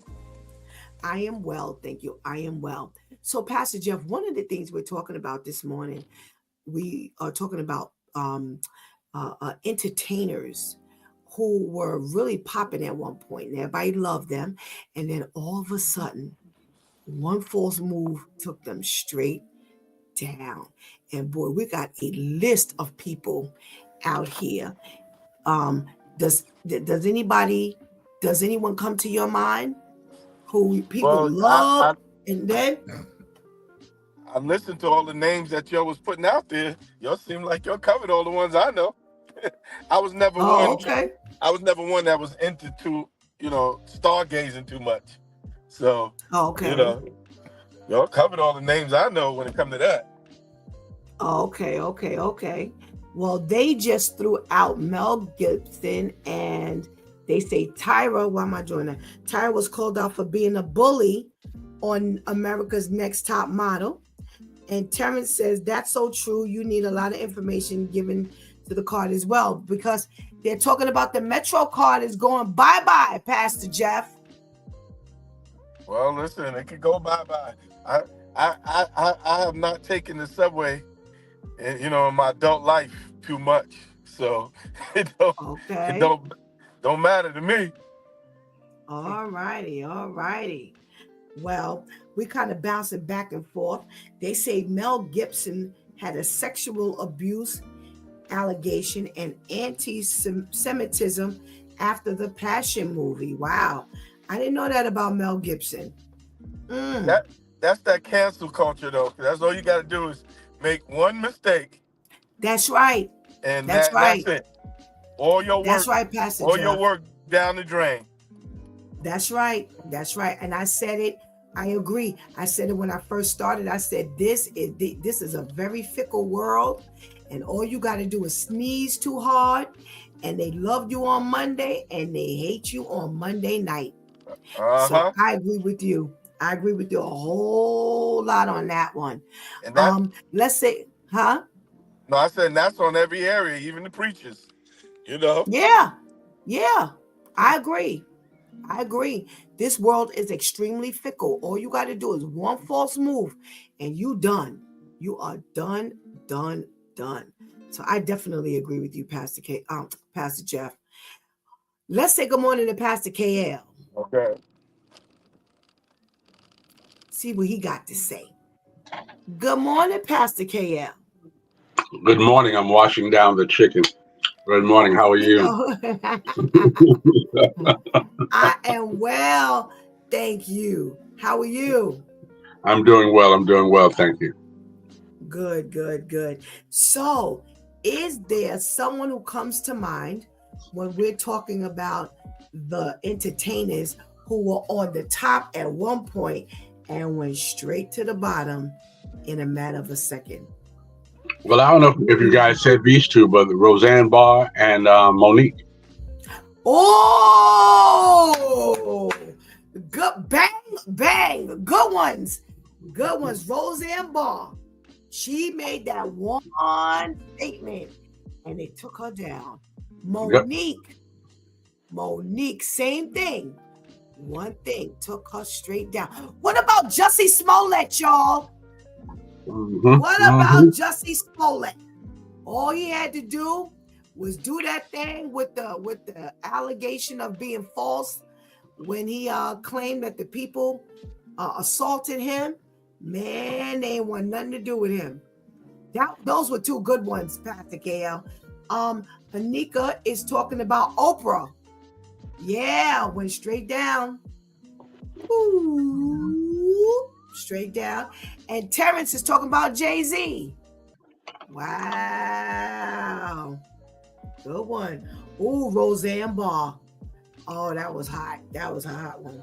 I am well, thank you. I am well. So, Pastor Jeff, one of the things we're talking about this morning, we are talking about entertainers who were really popping at one point, and everybody loved them. And then all of a sudden, one false move took them straight down. And boy, we got a list of people out here. Does anyone come to your mind who people love? And then I listened to all the names that y'all was putting out there. Y'all seem like y'all covered all the ones I know. I was never one. Okay. I was never one that was into stargazing too much. So, Okay. y'all covered all the names I know when it comes to that. Okay. Well, they just threw out Mel Gibson, and they say Tyra. Why am I doing that? Tyra was called out for being a bully on America's Next Top Model. And Terrence says, that's so true. You need a lot of information given to the card as well, because they're talking about the Metro card is going bye-bye, Pastor Jeff. Well, listen, it could go bye-bye. I have not taken the subway in my adult life too much. So it don't matter to me. All righty. Well, we kind of bouncing back and forth. They say Mel Gibson had a sexual abuse allegation and anti-Semitism after the Passion movie. Wow. I didn't know that about Mel Gibson. That's that cancel culture, though. That's all you got to do is make one mistake. That's right. And that's it. All your work. That's right, Pastor All Jeff. your work down the drain. That's right. And I said it. I agree. I said it when I first started. I said this is a very fickle world, and all you got to do is sneeze too hard, and they love you on Monday and they hate you on Monday night. So I agree with you. I agree with you a whole lot on that one. And let's say, huh? No, I said that's on every area, even the preachers. Yeah. I agree. This world is extremely fickle. All you got to do is one false move and you done. You are done. So I definitely agree with you, Pastor Jeff. Let's say good morning to Pastor KL. Okay. See what he got to say. Good morning, Pastor KL. Good morning. I'm washing down the chicken. Good morning. How are you? I am well, thank you. How are you? I'm doing well. Thank you. Good. So, is there someone who comes to mind when we're talking about the entertainers who were on the top at one point and went straight to the bottom in a matter of a second? Well, I don't know if you guys said these two, but Roseanne Barr and Monique. Oh, good, bang, good ones. Roseanne Barr, she made that one statement and they took her down. Monique, same thing. One thing took her straight down. What about Jussie Smollett, y'all? What about Jussie Smollett? All he had to do was do that thing with the allegation of being false when he claimed that the people assaulted him. Man, they ain't want nothing to do with him. Those were two good ones, Pastor KL. Anika is talking about Oprah. Yeah, went straight down. Ooh, straight down. And Terrence is talking about Jay-Z. Wow. Good one. Ooh, Roseanne Barr. Oh, that was hot. That was a hot one.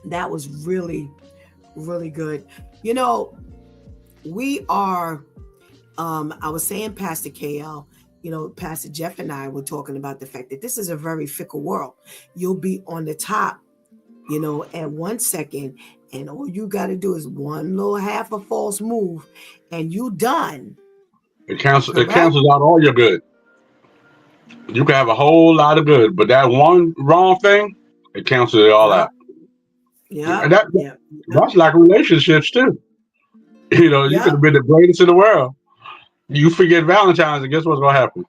That was really, really good. We are, I was saying, Pastor KL, Pastor Jeff and I were talking about the fact that this is a very fickle world. You'll be on the top, at 1 second, and all you got to do is one little half a false move, and you done. It cancels out all your good. You can have a whole lot of good, but that one wrong thing, it cancels it all out. Yeah. That's like relationships too. You could have been the greatest in the world. You forget Valentine's, and guess what's gonna happen?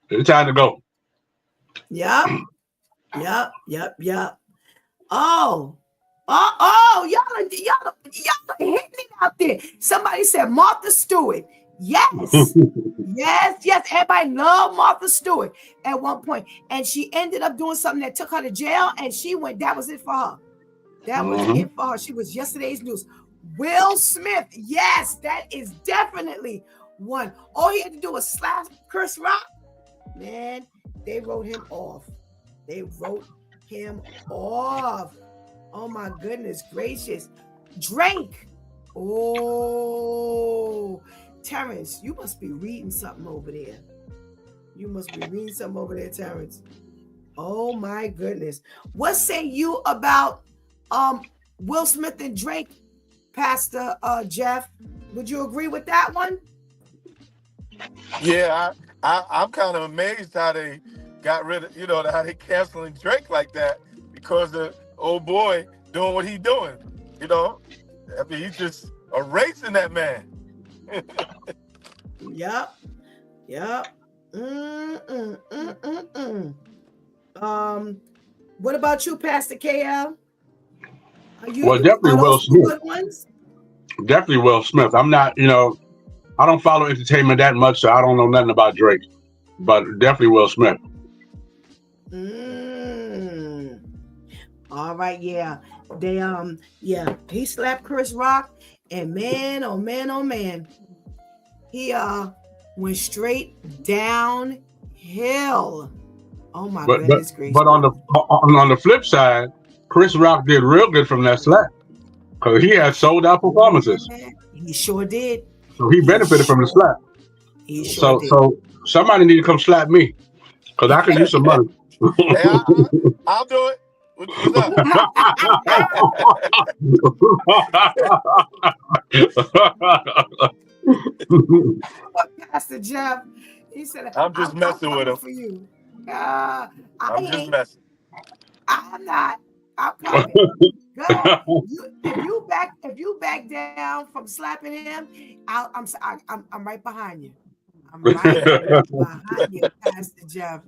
It's time to go. Yep. Oh, y'all are hitting it out there. Somebody said Martha Stewart. Yes. Yes. Everybody loved Martha Stewart at one point. And she ended up doing something that took her to jail, and that was it for her. That was it for her. She was yesterday's news. Will Smith. Yes, that is definitely one. All he had to do was slap Chris Rock. Man, They wrote him off. They wrote him off. Oh my goodness gracious. Drake. Oh, Terrence, you must be reading something over there. You must be reading something over there, Terrence. Oh my goodness. What say you about Will Smith and Drake, Pastor Jeff? Would you agree with that one? Yeah, I'm kind of amazed how they got rid of, how they canceling Drake like that because the old boy doing what he doing. I mean, he's just erasing that man. Yep. What about you, Pastor KL? Definitely Will Smith. Definitely Will Smith. I'm not, I don't follow entertainment that much, so I don't know nothing about Drake. But definitely Will Smith. All right, yeah. He slapped Chris Rock, and man, oh man, he went straight downhill. Oh my goodness gracious! But on the flip side, Chris Rock did real good from that slap because he had sold out performances. He sure did. So he benefited from the slap. He sure did. So somebody need to come slap me because I can use some money. Hey, I'll do it. What's up? Pastor Jeff, he said, I'm just messing with him. For you. I'm just messing. I'm not. I'm coming. Good. If you back down from slapping him, I'm right behind you. I'm right behind you, Pastor Jeff.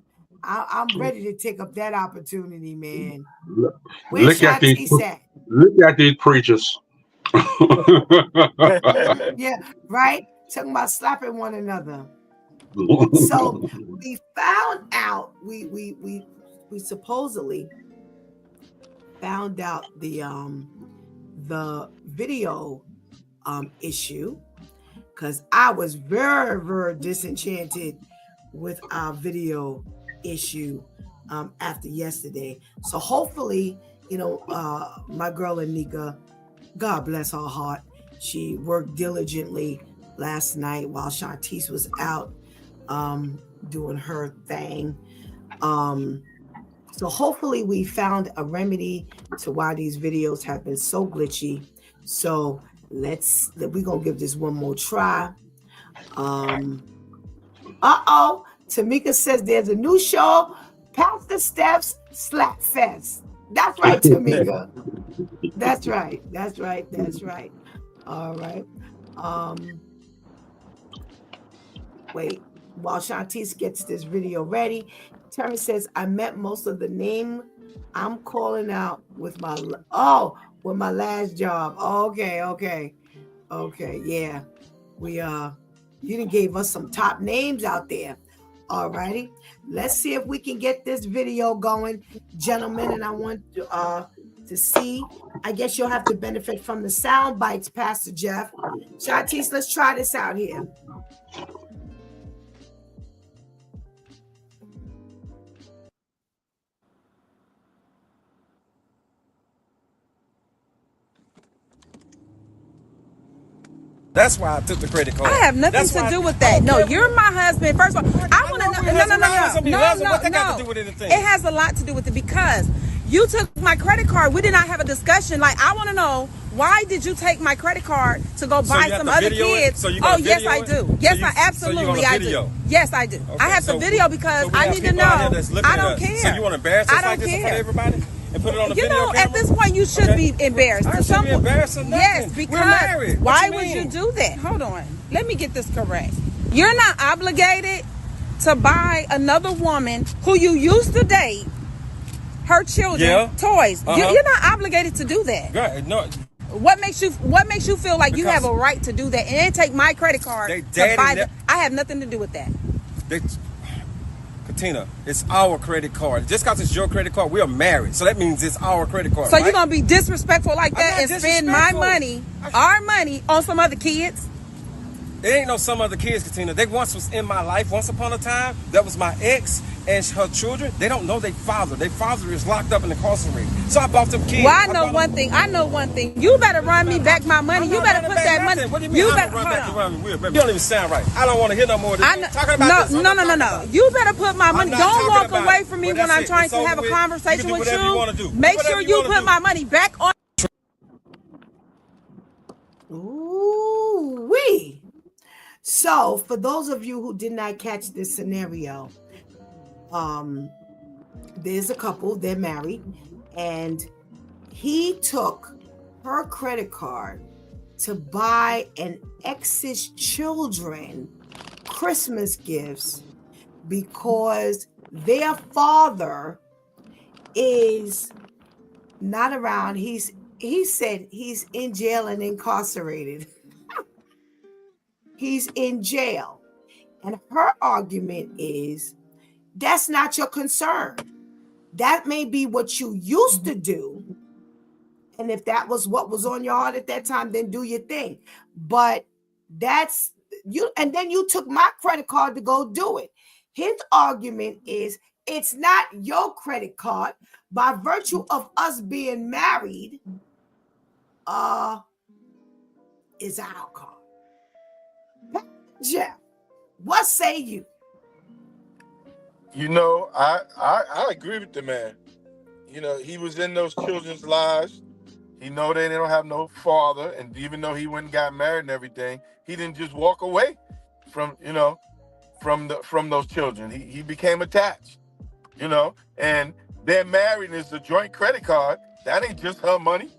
I'm ready to take up that opportunity, man. Where's Shanti at? Look at these preachers. Yeah, right? Talking about slapping one another. So we found out, we supposedly found out the video issue, because I was very, very disenchanted with our video issue after yesterday. So hopefully, my girl Anika, God bless her heart, she worked diligently last night while Shantice was out doing her thing. So hopefully we found a remedy to why these videos have been so glitchy. So we're gonna give this one more try. Tamika says there's a new show, Pastor Steph's Slap Fest. That's right, Tamika. That's right. All right. Wait, while Shantice gets this video ready, Terry says, I met most of the name I'm calling out with my last job. Okay. Yeah. You done gave us some top names out there. All righty. Let's see if we can get this video going, gentlemen. And I want to see, I guess you'll have to benefit from the sound bites, Pastor Jeff. Shantice, let's try this out here. That's why I took the credit card. I have nothing to do with that. No, you're my husband. First of all, I want to know. No. What that got to do with anything? It has a lot to do with it because you took my credit card. We did not have a discussion. Like, I want to know, why did you take my credit card to go buy some other kids? Yes, I do. Yes, I absolutely I do. Yes, I do. I have the video because I need to know. I don't care. So you want to embarrass us like this in front of everybody? And put it on the video camera? At this point, you should be embarrassed. I shouldn't be embarrassed or nothing. Yes, because we're married. Why would you do that? Hold on. Let me get this correct. You're not obligated to buy another woman who you used to date, her children, toys. You're not obligated to do that. Right. No. What makes you feel like you have a right to do that and then take my credit card to buy them? I have nothing to do with that. Katina, it's our credit card. Just because it's your credit card, we are married. So that means it's our credit card. So you're going to be disrespectful like that and spend my money, our money, on some other kids? It ain't no some other kids, Katina. They once was in my life. Once upon a time, that was my ex and her children. They don't know their father. Their father is locked up and incarcerated. So I bought them kids. Well, I know one thing. You better run me back my money. You better put that money. What do you mean? You better run back to run me. You don't even sound right. I don't want to hear no more. Talking about this. No. You better put my money. Don't walk away from me when I'm trying to have a conversation with you. Make sure you put my money back on. Ooh wee. So, for those of you who did not catch this scenario, there's a couple, they're married, and he took her credit card to buy an ex's children Christmas gifts because their father is not around. He said he's in jail and incarcerated. He's in jail. And her argument is, that's not your concern. That may be what you used to do. And if that was what was on your heart at that time, then do your thing. But that's you. And then you took my credit card to go do it. His argument is, it's not your credit card. By virtue of us being married, is our card. Jeff, what say you? You know, I agree with the man. You know, he was in those children's lives. He know they don't have no father, and even though he went and got married and everything, he didn't just walk away from those children. He became attached. You know, and they're married and it's a joint credit card. That ain't just her money.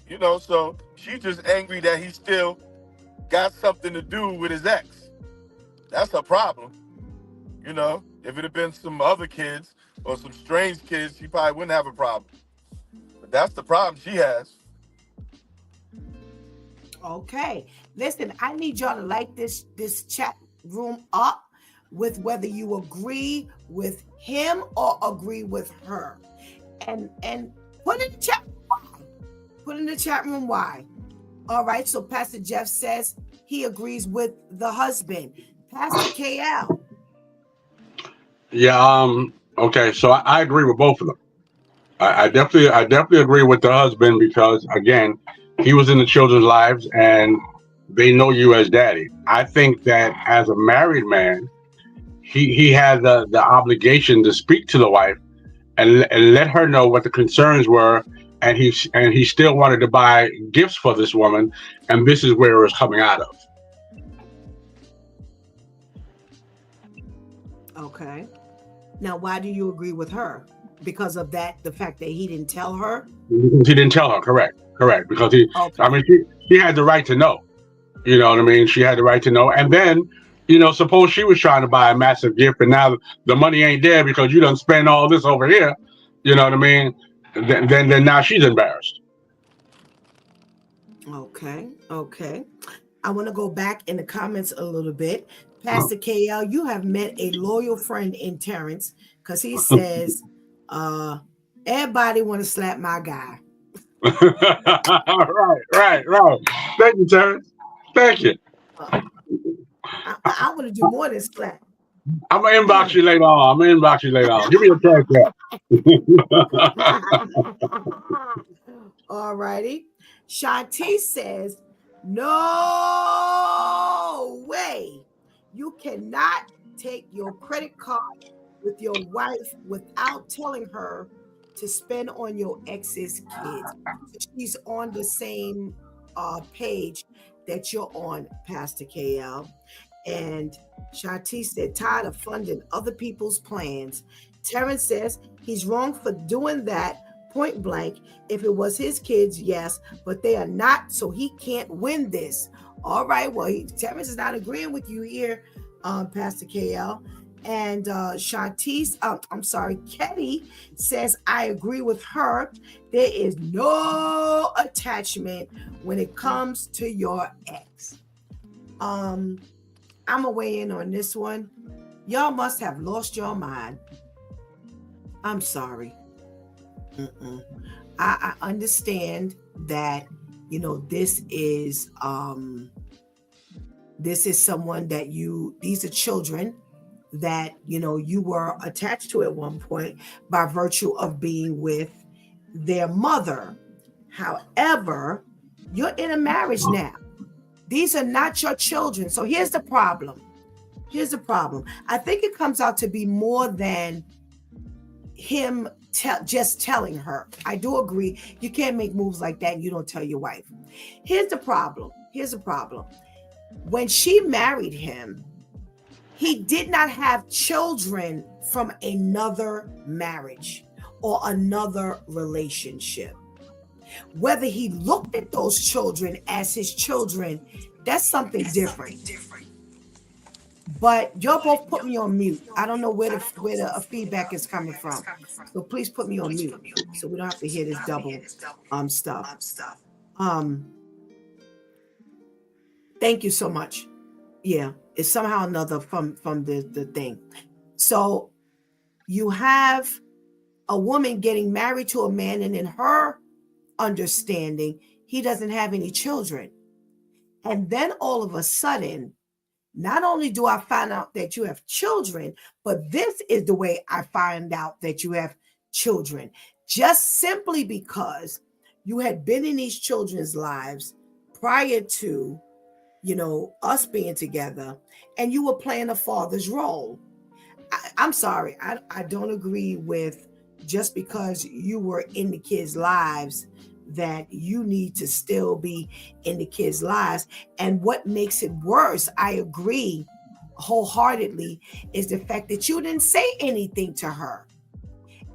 You know, so she's just angry that he still got something to do with his ex. That's her problem. You know, if it had been some other kids or some strange kids, she probably wouldn't have a problem. But that's the problem she has. Okay. Listen, I need y'all to light this chat room up with whether you agree with him or agree with her. And put in the chat why. Put in the chat room why. All right, so Pastor Jeff says he agrees with the husband. Pastor KL. Yeah, okay, so I agree with both of them. I definitely agree with the husband because, again, he was in the children's lives and they know you as daddy. I think that as a married man, he had the obligation to speak to the wife and let her know what the concerns were, and he still wanted to buy gifts for this woman, and this is where it was coming out of. Okay. Now, why do you agree with her? Because of the fact that he didn't tell her? He didn't tell her, correct. Because okay. I mean, she had the right to know. You know what I mean? She had the right to know. And then, suppose she was trying to buy a massive gift and now the money ain't there because you done spend all this over here. You know what I mean? Then now she's embarrassed. Okay. I want to go back in the comments a little bit. Pastor KL, you have met a loyal friend in Terrence because he says, everybody want to slap my guy. Right. Thank you, Terrence. Thank you. I want to do more than slap. I'm going to inbox you later on. Give me a cash app. All righty. Shanti says, no way. You cannot take your credit card with your wife without telling her to spend on your ex's kids. She's on the same page that you're on, Pastor KL. And Shanti said, tired of funding other people's plans. Terrence says he's wrong for doing that. Point blank, if it was his kids, yes, but they are not, so he can't win this. All right, well, Terrence is not agreeing with you here, Pastor KL. And Ketty says, I agree with her. There is no attachment when it comes to your ex. I'm gonna weigh in on this one. Y'all must have lost your mind. I'm sorry. I understand that, this is This is someone that these are children that, you were attached to at one point by virtue of being with their mother. However, you're in a marriage now. These are not your children. So here's the problem. I think it comes out to be more than him just telling her. I do agree. You can't make moves like that and you don't tell your wife. Here's the problem. When she married him, he did not have children from another marriage or another relationship. Whether he looked at those children as his children, that's something different. But you're both put me on mute. I don't know where the feedback is coming from. So please put me on mute so we don't have to hear this double stuff. Thank you so much. Yeah, it's somehow or another from the thing. So you have a woman getting married to a man, and in her understanding, he doesn't have any children. And then all of a sudden, not only do I find out that you have children, but this is the way I find out that you have children. Just simply because you had been in these children's lives prior to, us being together, and you were playing a father's role. I'm sorry. I don't agree with just because you were in the kids' lives that you need to still be in the kids' lives. And what makes it worse, I agree wholeheartedly, is the fact that you didn't say anything to her.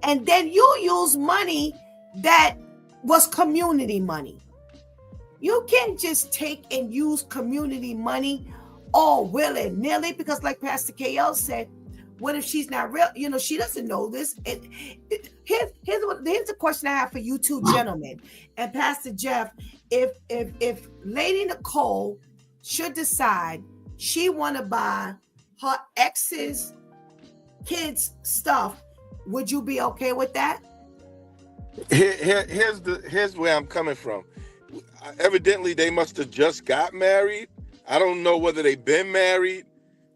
And then you use money that was community money. You can't just take and use community money all willy-nilly, because like Pastor KL said, what if she's not real? She doesn't know this. Here's the question I have for you two gentlemen and Pastor Jeff. If Lady Nicole should decide she want to buy her ex's kids stuff, would you be okay with that? Here's where I'm coming from. Evidently, they must have just got married. I don't know whether they've been married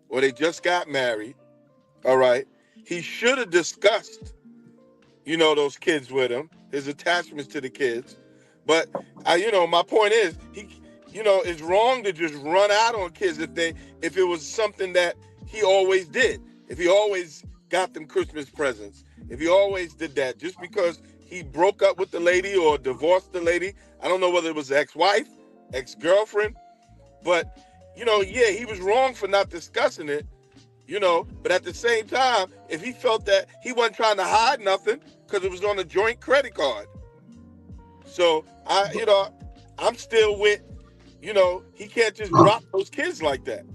or they just got married. All right. He should have discussed, those kids with him, his attachments to the kids. But my point is, it's wrong to just run out on kids if it was something that he always did. If he always got them Christmas presents, if he always did that, just because he broke up with the lady or divorced the lady. I don't know whether it was ex-wife, ex-girlfriend, but he was wrong for not discussing it. But at the same time, if he felt that he wasn't trying to hide nothing because it was on a joint credit card. So I'm still with, he can't just drop those kids like that.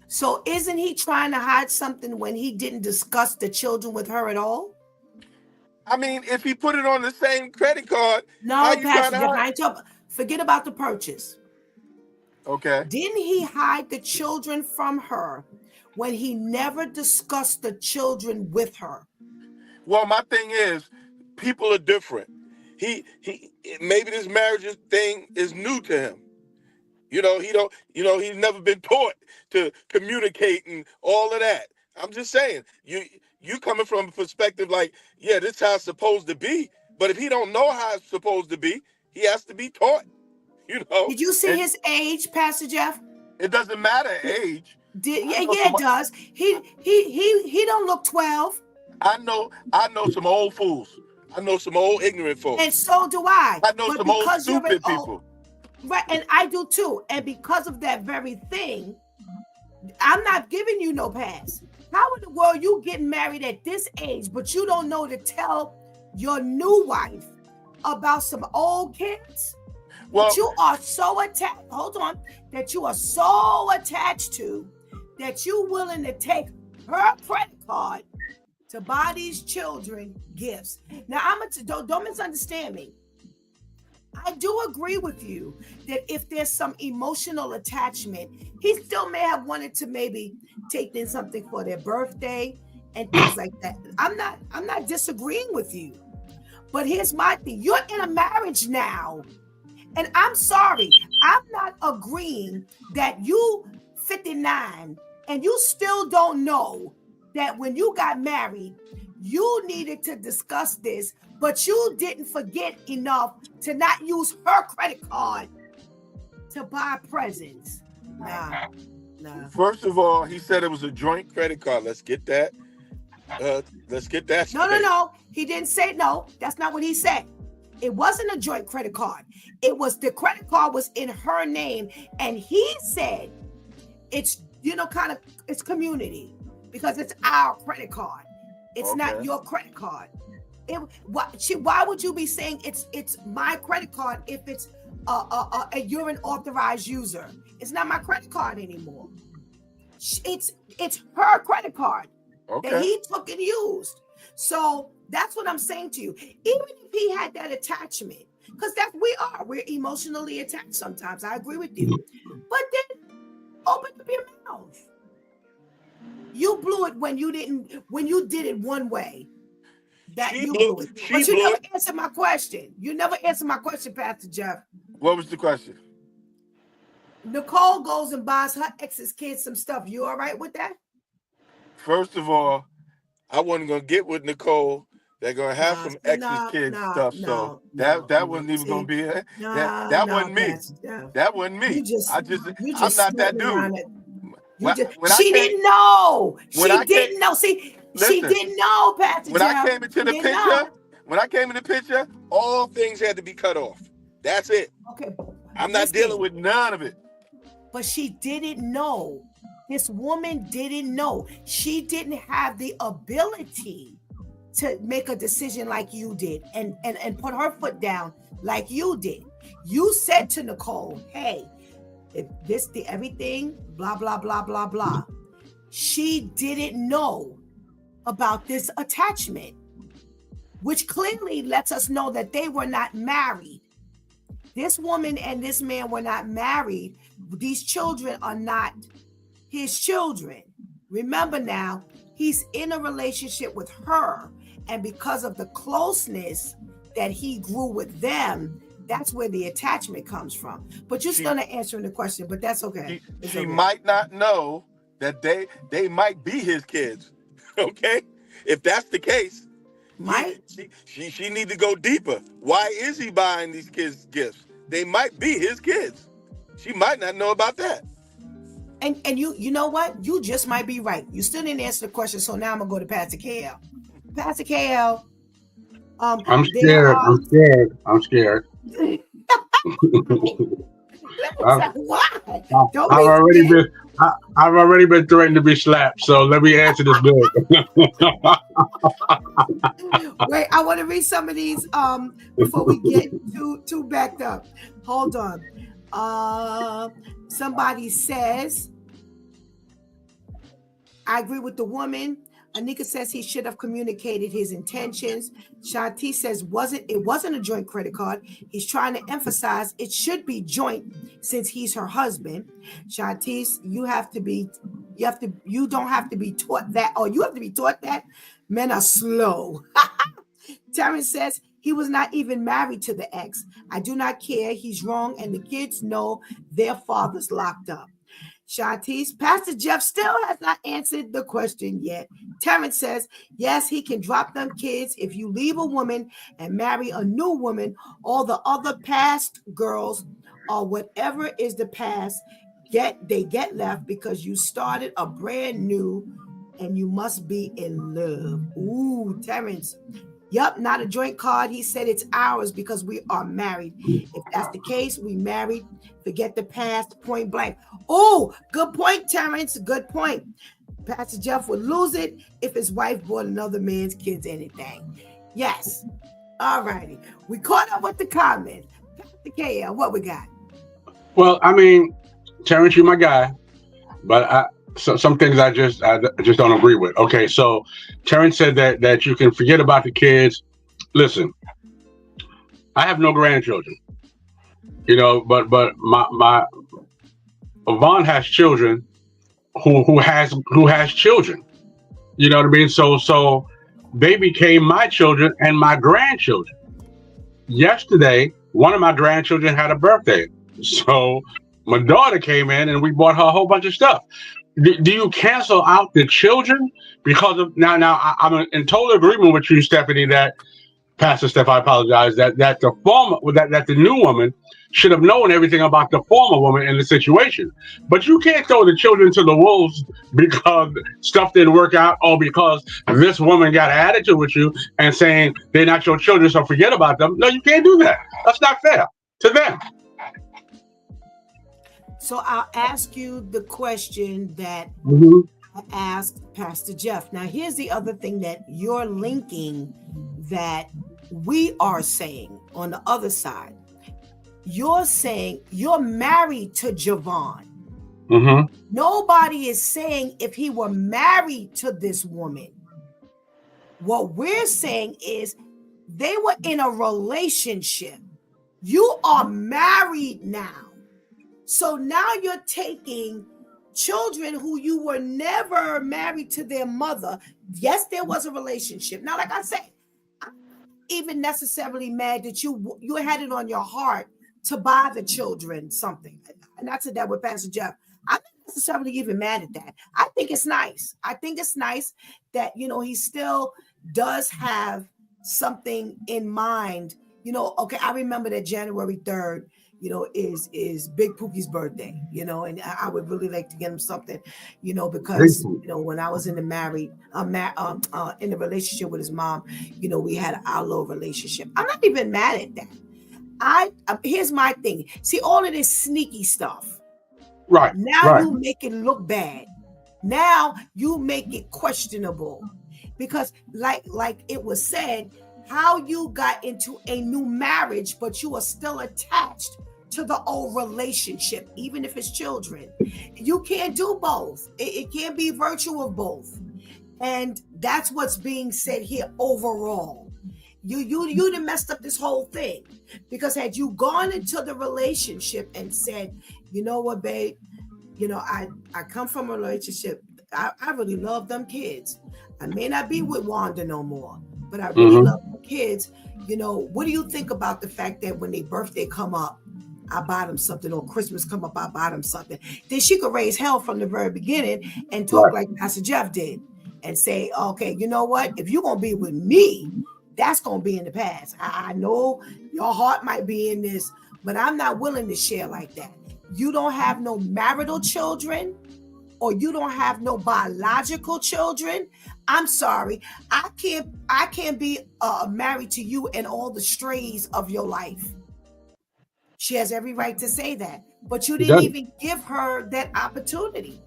So isn't he trying to hide something when he didn't discuss the children with her at all? I mean, if he put it on the same credit card, no, Pastor, forget about the purchase. Okay. Didn't he hide the children from her when he never discussed the children with her? Well, my thing is, people are different. He maybe this marriage thing is new to him. He's never been taught to communicate and all of that. I'm just saying, you coming from a perspective like, yeah, this is how it's supposed to be. But if he don't know how it's supposed to be, he has to be taught. Did you see his age, Pastor Jeff? It doesn't matter age. It does. He don't look 12. I know some old fools. I know some old ignorant folks. And so do I. I know some old stupid people. Right, and I do too. And because of that very thing, I'm not giving you no pass. How in the world you getting married at this age, but you don't know to tell your new wife about some old kids? Well, that you are so attached. Hold on, that you are so attached to that you're willing to take her credit card to buy these children gifts. Now, don't misunderstand me. I do agree with you that if there's some emotional attachment, he still may have wanted to maybe take in something for their birthday and things like that. I'm not disagreeing with you. But here's my thing. You're in a marriage now. And I'm sorry, I'm not agreeing that you 59 and you still don't know that when you got married, you needed to discuss this, but you didn't forget enough to not use her credit card to buy presents. Nah. First of all, he said it was a joint credit card. Let's get that. No. He didn't say no. That's not what he said. It wasn't a joint credit card. It was the credit card was in her name, and he said it's it's community because it's our credit card. It's not your credit card. Why would you be saying it's my credit card if it's you're an authorized user? It's not my credit card anymore. It's her credit card that he took and used. So that's what I'm saying to you. Even if he had that attachment, because we're emotionally attached sometimes. I agree with you. But then open up your mouth. You blew it when you did it one way. You blew it. But you never answered my question. You never answered my question, Pastor Jeff. What was the question? Nicole goes and buys her ex's kids some stuff. You all right with that? First of all, I wasn't gonna get with Nicole. They're gonna have some ex's kids stuff. So that wasn't even gonna be it. That wasn't me. That wasn't me. I'm not that dude. She didn't know. She didn't know. See, she didn't know, Pastor When I came into the picture, all things had to be cut off. That's it. Okay. I'm not dealing with none of it. But she didn't know. This woman didn't know. She didn't have the ability to make a decision like you did and put her foot down like you did. You said to Nicole, hey, if everything, blah, blah, blah, blah, blah. She didn't know about this attachment, which clearly lets us know that they were not married. This woman and this man were not married. These children are not his children. Remember now, he's in a relationship with her. And because of the closeness that he grew with them, that's where the attachment comes from. But you're still not answering the question, but that's okay. She might not know that they might be his kids. Okay? If that's the case, she need to go deeper. Why is he buying these kids gifts? They might be his kids. She might not know about that. And you know what? You just might be right. You still didn't answer the question, so now I'm gonna go to Pastor KL. Pastor KL. I'm scared. I'm scared. Why? I've already been threatened to be slapped. So let me answer this bill. Wait, I want to read some of these before we get too backed up. Hold on. Somebody says, I agree with the woman. Anika says he should have communicated his intentions. Shanti says it wasn't a joint credit card. He's trying to emphasize it should be joint since he's her husband. Shanti, you don't have to be taught that, or you have to be taught that. Men are slow. Terrence says he was not even married to the ex. I do not care. He's wrong, and the kids know their father's locked up. Shantice, Pastor Jeff still has not answered the question yet. Terrence says, yes, he can drop them kids if you leave a woman and marry a new woman. All the other past girls or whatever is the past, they get left because you started a brand new and you must be in love. Ooh, Terrence. Yup, not a joint card. He said it's ours because we are married. If that's the case, we married. Forget the past, point blank. Oh, good point, Terrence. Good point. Pastor Jeff would lose it if his wife bought another man's kids anything. Yes. All righty. We caught up with the comments. Pastor KL, what we got? Well, I mean, Terrence, you're my guy, but some things I just don't agree with. Okay, so Terrence said that you can forget about the kids. Listen, I have no grandchildren, but my Yvonne has children who has children. You know what I mean? So they became my children and my grandchildren. Yesterday, one of my grandchildren had a birthday. So my daughter came in and we bought her a whole bunch of stuff. Do you cancel out the children because of now? I'm in total agreement with you, Stephanie. That Pastor Steph, I apologize. That the new woman should have known everything about the former woman in the situation. But you can't throw the children to the wolves because stuff didn't work out, or because this woman got an attitude with you and saying they're not your children, so forget about them. No, you can't do that. That's not fair to them. So I'll ask you the question that I asked Pastor Jeff. Now, here's the other thing that you're linking that we are saying on the other side. You're saying you're married to Javon. Nobody is saying if he were married to this woman. What we're saying is they were in a relationship. You are married now. So now you're taking children who you were never married to their mother. Yes, there was a relationship. Now, like I said, I'm not even necessarily mad that you had it on your heart to buy the children something. And I said that with Pastor Jeff. I'm not necessarily even mad at that. I think it's nice. I think it's nice that, he still does have something in mind. Okay, I remember that January 3rd, is Big Pookie's birthday, and I would really like to get him something, because, when I was in the in the relationship with his mom, we had our little relationship. I'm not even mad at that. Here's my thing. See, all of this sneaky stuff. Right. Now you make it look bad. Now you make it questionable, because like it was said, how you got into a new marriage, but you are still attached to the old relationship, even if it's children. You can't do both. It can't be virtue of both. And that's what's being said here overall. You done messed up this whole thing, because had you gone into the relationship and said, you know what, babe, I come from a relationship. I really love them kids. I may not be with Wanda no more, but I really love the kids. What do you think about the fact that when their birthday come up, I buy them something, or Christmas come up, I buy them something? Then she could raise hell from the very beginning and talk like Pastor Jeff did and say, okay, you know what? If you're going to be with me, that's going to be in the past. I know your heart might be in this, but I'm not willing to share like that. You don't have no marital children, or you don't have no biological children. I'm sorry. I can't be married to you and all the strays of your life. She has every right to say that, but you didn't even give her that opportunity.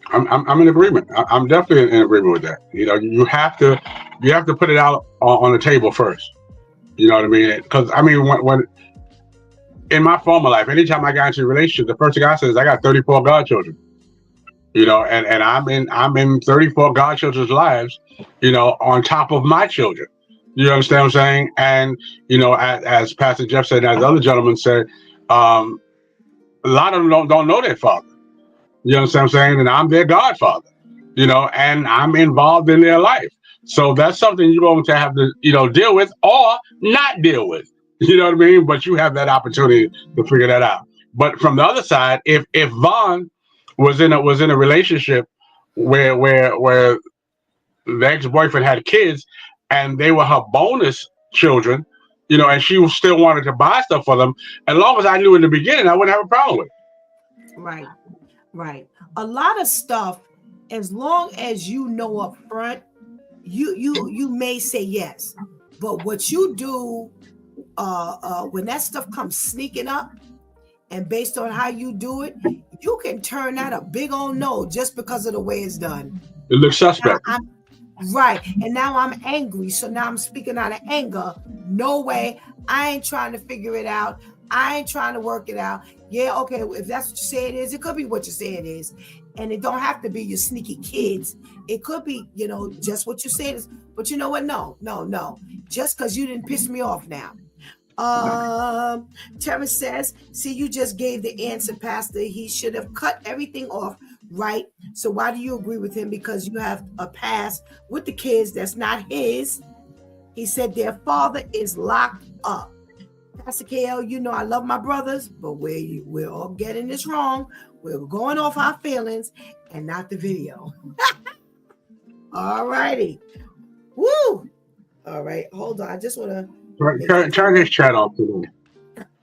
I'm in agreement. I'm definitely in agreement with that. You have to put it out on the table first. You know what I mean? Because when in my former life, anytime I got into a relationship, the first thing I said is I got 34 godchildren. And I'm in 34 godchildren's lives, on top of my children. You understand what I'm saying? And, as Pastor Jeff said, as the other gentleman said, a lot of them don't know their father. You understand what I'm saying? And I'm their godfather, and I'm involved in their life. So that's something you're going to have to, deal with or not deal with. You know what I mean? But you have that opportunity to figure that out. But from the other side, if Vaughn was in a relationship where the ex-boyfriend had kids and they were her bonus children, and she still wanted to buy stuff for them, as long as I knew in the beginning, I wouldn't have a problem with it. Right. A lot of stuff, as long as you know up front, you may say yes. But what you do when that stuff comes sneaking up, and based on how you do it, you can turn out a big old no just because of the way it's done. It looks suspect. Right. And now I'm angry. So now I'm speaking out of anger. No way. I ain't trying to figure it out. I ain't trying to work it out. Yeah, okay. If that's what you say it is, it could be what you say it is. And it don't have to be your sneaky kids. It could be, just what you say it is. But you know what? No. Just because you didn't piss me off now. Terrence says, see, you just gave the answer, Pastor. He should have cut everything off, right? So why do you agree with him? Because you have a past with the kids that's not his. He said their father is locked up. Pastor KL, you know I love my brothers, but we're all getting this wrong. We're going off our feelings and not the video. All righty. Woo! All right, hold on. I just want to turn his chat off today.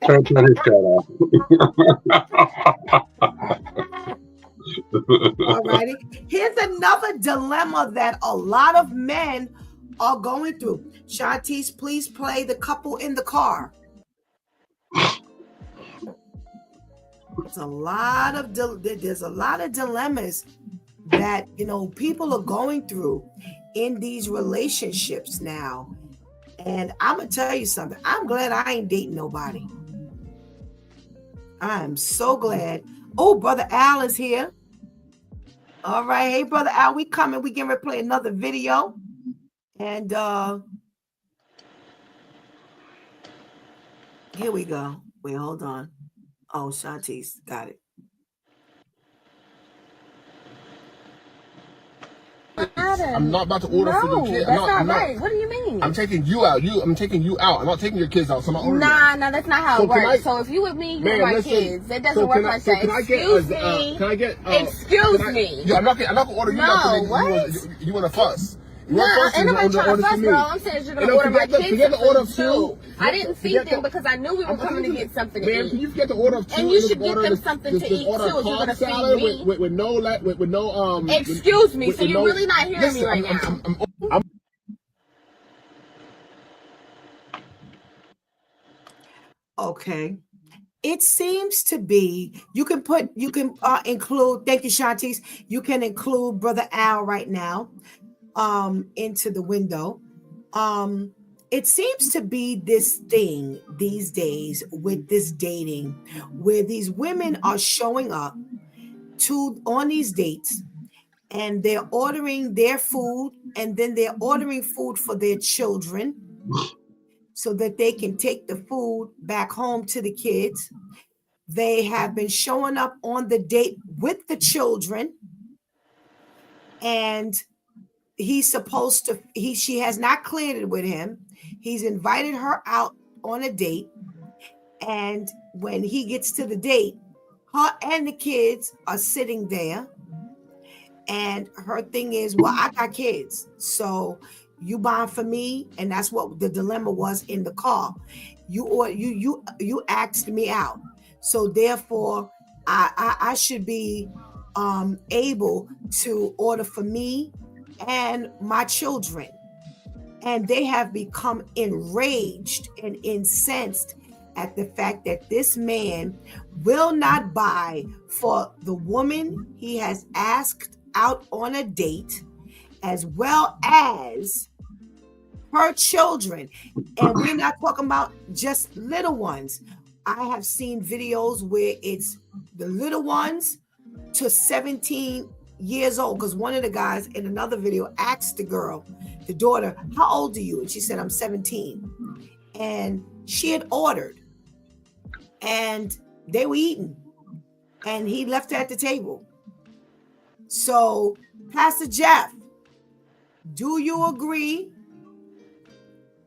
Turn his chat off. All righty. Here's another dilemma that a lot of men are going through. Shantice, please play the couple in the car. There's a lot of dilemmas that, you know, people are going through in these relationships now. And I'm going to tell you something. I'm glad I ain't dating nobody. I'm so glad. Oh, Brother Al is here. All right. Hey, Brother Al, we coming. We getting ready to play another video. And here we go. Wait, hold on. Oh, Shantice, got it. I'm not about to order for your kid. That's not right. What do you mean? I'm taking you out. I'm taking you out. I'm not taking your kids out. So I'm not ordering. Nah, that's not how it works. So if you with me, you with my kids. It doesn't work like that. Excuse me. Can I get? Excuse me. Yeah, I'm not gonna order you out. What? You want to fuss? No, ain't nobody trying to fuss, bro. I'm saying you're gonna order my kids the order of two. I didn't feed them because I knew we were coming to get something to eat. Can you forget the order of two? And you should get them something to eat too. If you're gonna feed me. With no Excuse me. So you're really not hearing me right now. Okay. It seems to be, you can include, thank you, Shantice. You can include Brother Al right now into the window. It seems to be this thing these days with this dating where these women are showing up on these dates and they're ordering their food and then they're ordering food for their children so that they can take the food back home to the kids. They have been showing up on the date with the children, and he's supposed to, she has not cleared it with him. He's invited her out on a date, and when he gets to the date, her and the kids are sitting there, and her thing is, well, I got kids, so you buying for me, and that's what the dilemma was in the car. You asked me out, so therefore I should be able to order for me and my children. And they have become enraged and incensed at the fact that this man will not buy for the woman he has asked out on a date, as well as her children. And we're not talking about just little ones. I have seen videos where it's the little ones to 17 years old, because one of the guys in another video asked the girl, the daughter, how old are you? And she said, I'm 17. And she had ordered and they were eating and he left her at the table. So Pastor Jeff, do you agree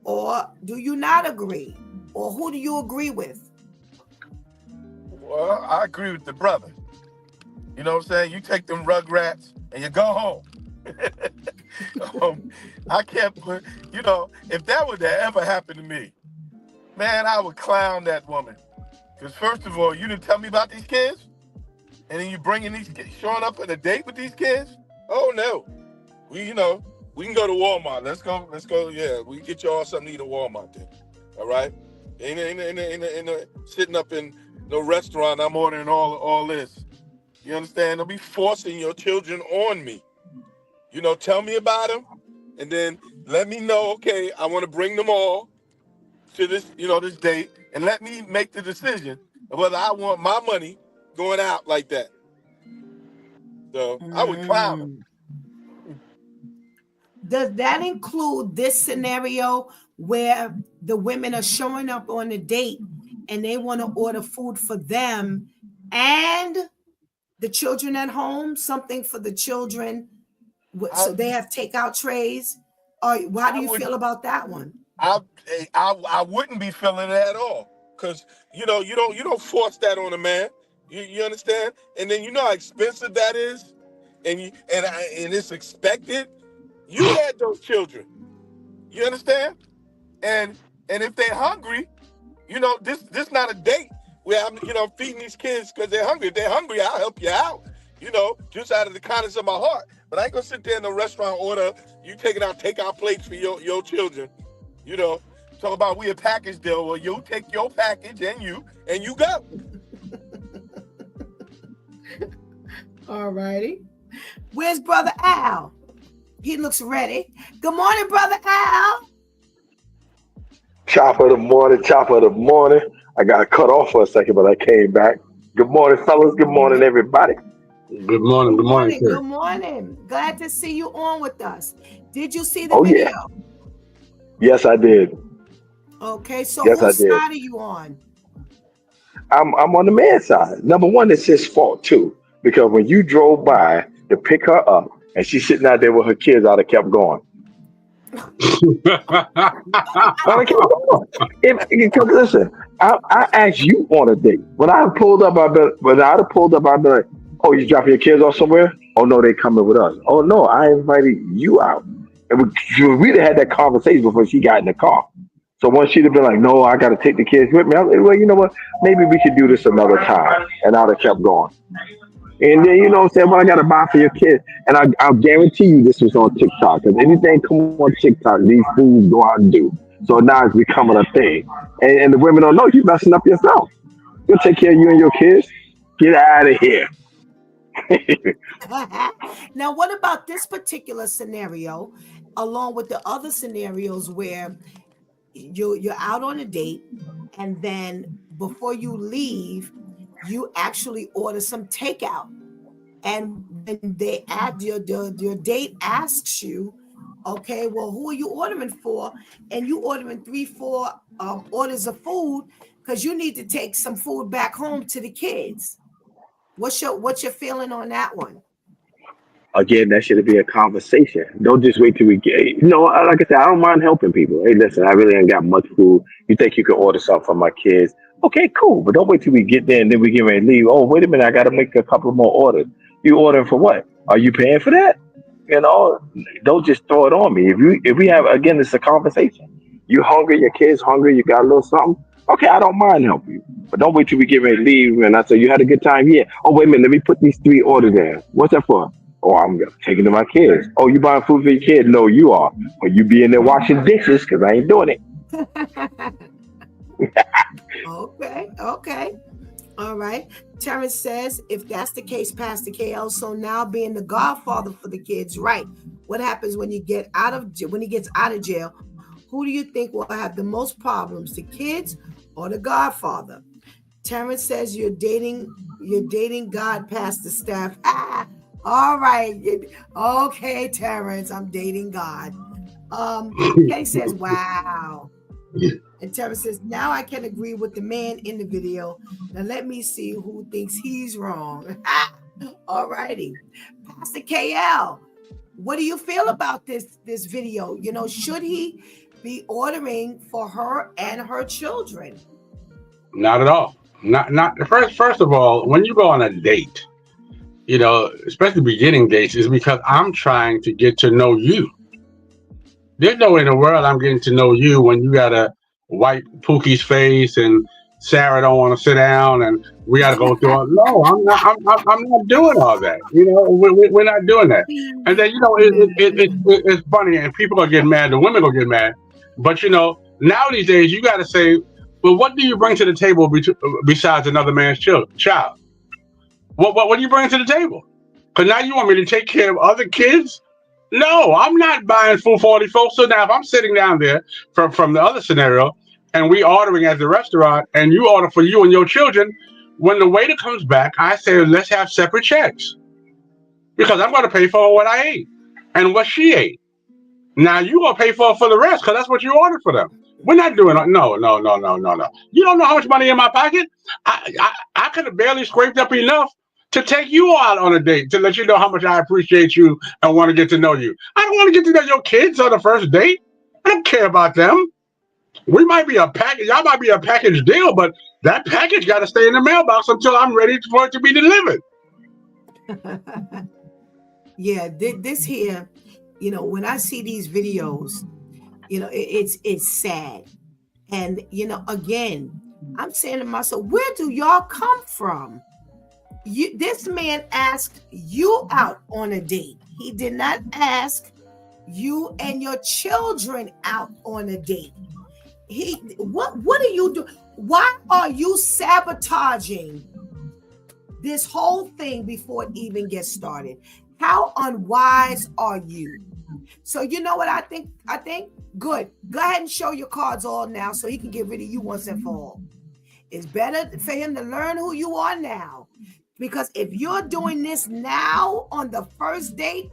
or do you not agree? Or who do you agree with? Well, I agree with the brother. You know what I'm saying? You take them rugrats and you go home. I can't put, if that would ever happen to me, man, I would clown that woman. Because first of all, you didn't tell me about these kids? And then you bringing these kids, showing up on a date with these kids? Oh, no. We can go to Walmart. Let's go. Yeah, we can get you all something to eat at Walmart then. All right? Ain't sitting up in no restaurant, I'm ordering all this. You understand? Don't be forcing your children on me. Tell me about them, and then let me know, okay, I want to bring them all to this, this date, and let me make the decision of whether I want my money going out like that. So I would clown them. Does that include this scenario where the women are showing up on a date and they want to order food for them and the children at home, something for the children, so they have takeout trays? Or how do you feel about that one? I wouldn't be feeling it at all. because you don't force that on a man. You understand? And then you know how expensive that is, and it's expected. You had those children. You understand? And if they're hungry, this not a date where I'm feeding these kids because they're hungry. If they're hungry, I'll help you out. Just out of the kindness of my heart. But I ain't gonna sit there in the restaurant order you take out plates for your children. Talk about we a package deal. Well, you take your package and you go. All righty. Where's Brother Al? He looks ready. Good morning, Brother Al. Top of the morning. I got cut off for a second, but I came back. Good morning, fellas. Good morning, everybody. Good morning. Good morning, sir. Good morning. Glad to see you on with us. Did you see the video? Yeah. Yes, I did. Okay, so whose side are you on? I'm on the man's side. Number one, it's his fault too, because when you drove by to pick her up and she's sitting out there with her kids, I'd have kept going. Listen, I asked you on a date. When I pulled up, I'd be like, "Oh, you dropping your kids off somewhere? Oh no, they coming with us. Oh no, I invited you out." And we'd have had that conversation before she got in the car. So once she'd have been like, "No, I got to take the kids with me," I was like, "Well, you know what? Maybe we could do this another time." And I'd have kept going. And then, what I'm saying, well, I got to buy for your kids. And I'll guarantee you this was on TikTok. Because anything come on TikTok, these fools go out and do. So now it's becoming a thing. And the women don't know you're messing up yourself. You'll take care of you and your kids. Get out of here. Now, what about this particular scenario, along with the other scenarios where you're out on a date, and then before you leave, you actually order some takeout, and when they add your date asks you, okay, well, who are you ordering for? And you ordering 3-4 orders of food because you need to take some food back home to the kids. What's your feeling on that one? Again, that should be a conversation. Don't just wait till we get. Like I said, I don't mind helping people. Hey, listen, I really ain't got much food. You think you can order something for my kids? Okay, cool. But don't wait till we get there and then we get ready to leave. Oh, wait a minute, I got to make a couple more orders. You ordering for what? Are you paying for that? Don't just throw it on me. If we have, again, it's a conversation. You hungry? Your kids hungry? You got a little something? Okay, I don't mind helping you. But don't wait till we get ready to leave. And I say, you had a good time? Yeah. Oh, wait a minute. Let me put these 3 orders in. What's that for? Oh, I'm taking to my kids. Oh, you buying food for your kids? No, you are. Well, you be in there washing dishes because I ain't doing it. Okay. All right. Terrence says, if that's the case, Pastor KL, so now being the godfather for the kids, right? What happens when he gets out of jail? Who do you think will have the most problems, the kids or the godfather? Terrence says you're dating God, Pastor Steph. All right. Okay, Terrence, I'm dating God. Kay says, wow. And Terrence says, now I can agree with the man in the video. Now let me see who thinks he's wrong. All righty. Pastor KL, what do you feel about this video? Should he be ordering for her and her children? Not at all. Not first of all, when you go on a date, especially beginning dates, is because I'm trying to get to know you. There's no way in the world I'm getting to know you when you got to wipe Pookie's face and Sarah don't want to sit down and we got to go through it. No, I'm not doing all that. We're not doing that. And then it's funny, and people gonna get mad. The women gonna get mad. But now these days you got to say, well, what do you bring to the table besides another man's child? What do you bring to the table? Because now you want me to take care of other kids? No, I'm not buying food for all these folks. So now if I'm sitting down there from the other scenario and we ordering at the restaurant and you order for you and your children, when the waiter comes back, I say, let's have separate checks. Because I'm going to pay for what I ate and what she ate. Now you going to pay for the rest because that's what you ordered for them. We're not doing it. No. You don't know how much money in my pocket? I could have barely scraped up enough to take you out on a date to let you know how much I appreciate you and want to get to know you. I don't want to get to know your kids on the first date. I don't care about them. We might be a package. Y'all might be a package deal, but that package got to stay in the mailbox until I'm ready for it to be delivered. Yeah, this here, when I see these videos, it's sad. And, again, I'm saying to myself, where do y'all come from? This man asked you out on a date. He did not ask you and your children out on a date. What are you doing? Why are you sabotaging this whole thing before it even gets started? How unwise are you? So you know what I think? Good. Go ahead and show your cards all now so he can get rid of you once and for all. It's better for him to learn who you are now. Because if you're doing this now on the first date,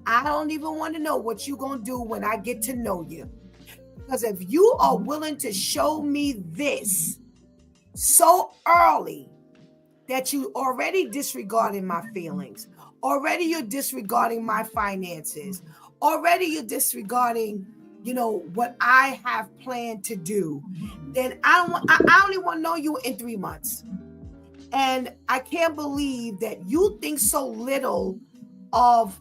I don't even want to know what you're going to do when I get to know you. Because if you are willing to show me this so early that you already disregarding my feelings, already you're disregarding my finances, already you're disregarding, what I have planned to do, then I only want to know you in 3 months. And I can't believe that you think so little of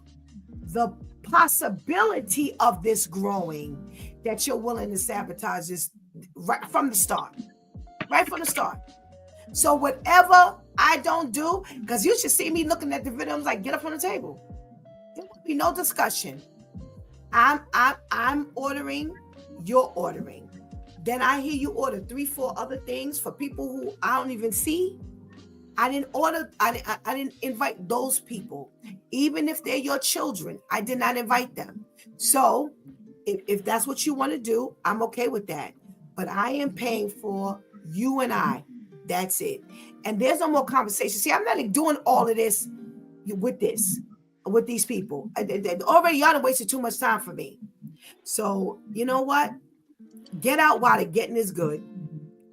the possibility of this growing that you're willing to sabotage this right from the start. So whatever I don't do, because you should see me looking at the video, I'm like, get up from the table. There will be no discussion. I'm ordering, you're ordering. Then I hear you order 3-4 other things for people who I don't even see. I didn't invite those people. Even if they're your children, I did not invite them. So if that's what you want to do, I'm okay with that. But I am paying for you and I. That's it. And there's no more conversation. See, I'm not doing all of this with these people. Already y'all done wasted too much time for me. So you know what? Get out while the getting is good.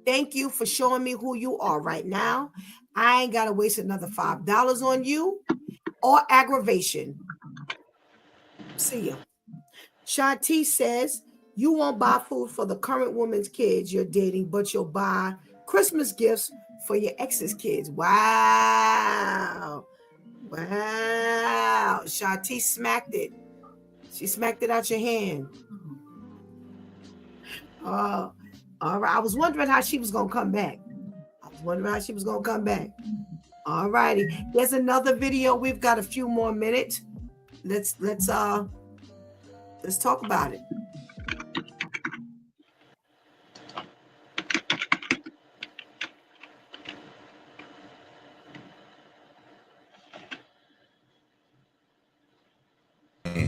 Thank you for showing me who you are right now. I ain't got to waste another $5 on you or aggravation. See ya. Shanti says, you won't buy food for the current woman's kids you're dating, but you'll buy Christmas gifts for your ex's kids. Wow. Shanti smacked it. She smacked it out your hand. All right. I was wondering how she was going to come back. All righty. There's another video. We've got a few more minutes. Let's talk about it.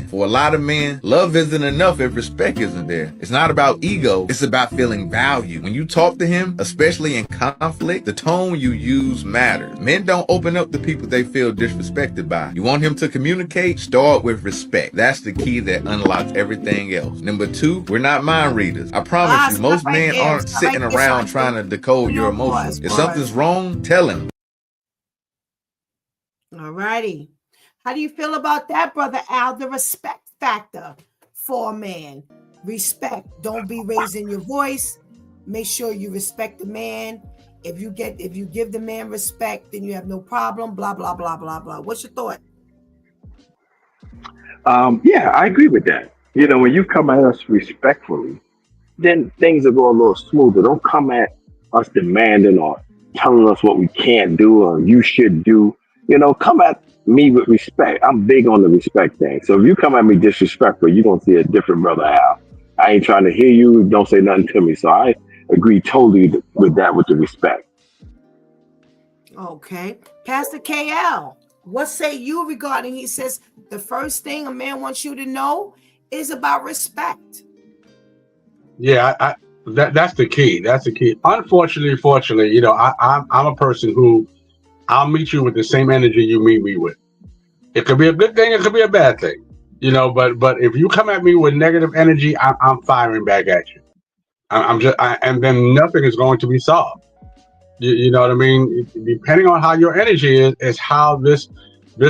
For a lot of men, love isn't enough if respect isn't there. It's not about ego, it's about feeling valued. When you talk to him, especially in conflict, the tone you use matters. Men don't open up to people they feel disrespected by. You want him to communicate? Start with respect. That's the key that unlocks everything else. Number 2, we're not mind readers. I promise you, most men aren't sitting around trying to decode your emotions. If something's wrong, tell him. All righty. How do you feel about that, Brother Al? The respect factor for a man. Respect. Don't be raising your voice. Make sure you respect the man. If you give the man respect, then you have no problem. Blah, blah, blah, blah, blah. What's your thought? Yeah, I agree with that. When you come at us respectfully, then things will go a little smoother. Don't come at us demanding or telling us what we can't do or you should do. Come at me with respect. I'm big on the respect thing. So if you come at me disrespectful, you're going to see a different Brother Al. I ain't trying to hear you. Don't say nothing to me. So I agree totally with that, with the respect. Okay. Pastor KL, what say you regarding, he says, the first thing a man wants you to know is about respect. Yeah, that's the key. That's the key. Unfortunately, fortunately, I'm a person who I'll meet you with the same energy you meet me with. It could be a good thing, it could be a bad thing, but if you come at me with negative energy, I'm firing back at you. And then nothing is going to be solved. You know what I mean? Depending on how your energy is how this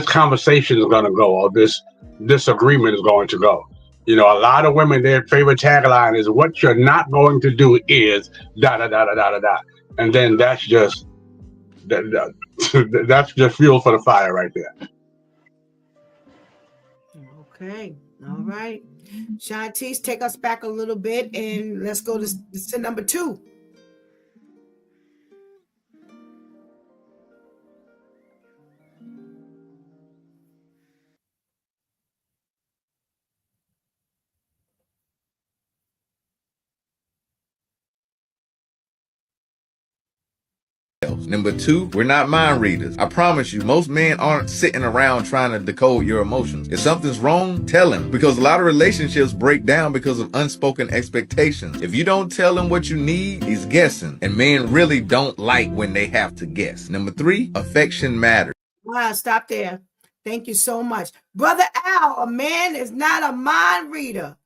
conversation is going to go, or this disagreement is going to go. You know, a lot of women, their favorite tagline is "What you're not going to do is da da da da da da da," and then that's just that's just fuel for the fire right there. Okay. All right. Shantice, take us back a little bit and let's go to number 2. Number 2, we're not mind readers. I promise you, most men aren't sitting around trying to decode your emotions. If something's wrong, tell him, because a lot of relationships break down because of unspoken expectations. If you don't tell him what you need, he's guessing, and men really don't like when they have to guess. Number 3, affection matters. Wow, stop there. Thank you so much. Brother Al, a man is not a mind reader.